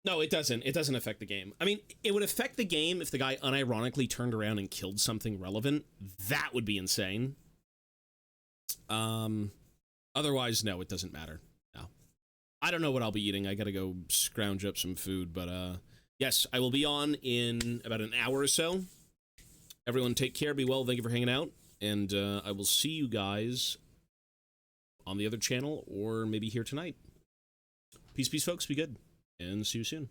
S1: No, it doesn't. It doesn't affect the game. I mean, it would affect the game if the guy unironically turned around and killed something relevant. That would be insane. Otherwise, no, it doesn't matter. No. I don't know what I'll be eating. I gotta go scrounge up some food, but yes, I will be on in about an hour or so. Everyone take care, be well, thank you for hanging out, and I will see you guys on the other channel or maybe here tonight. Peace, folks, be good, and see you soon.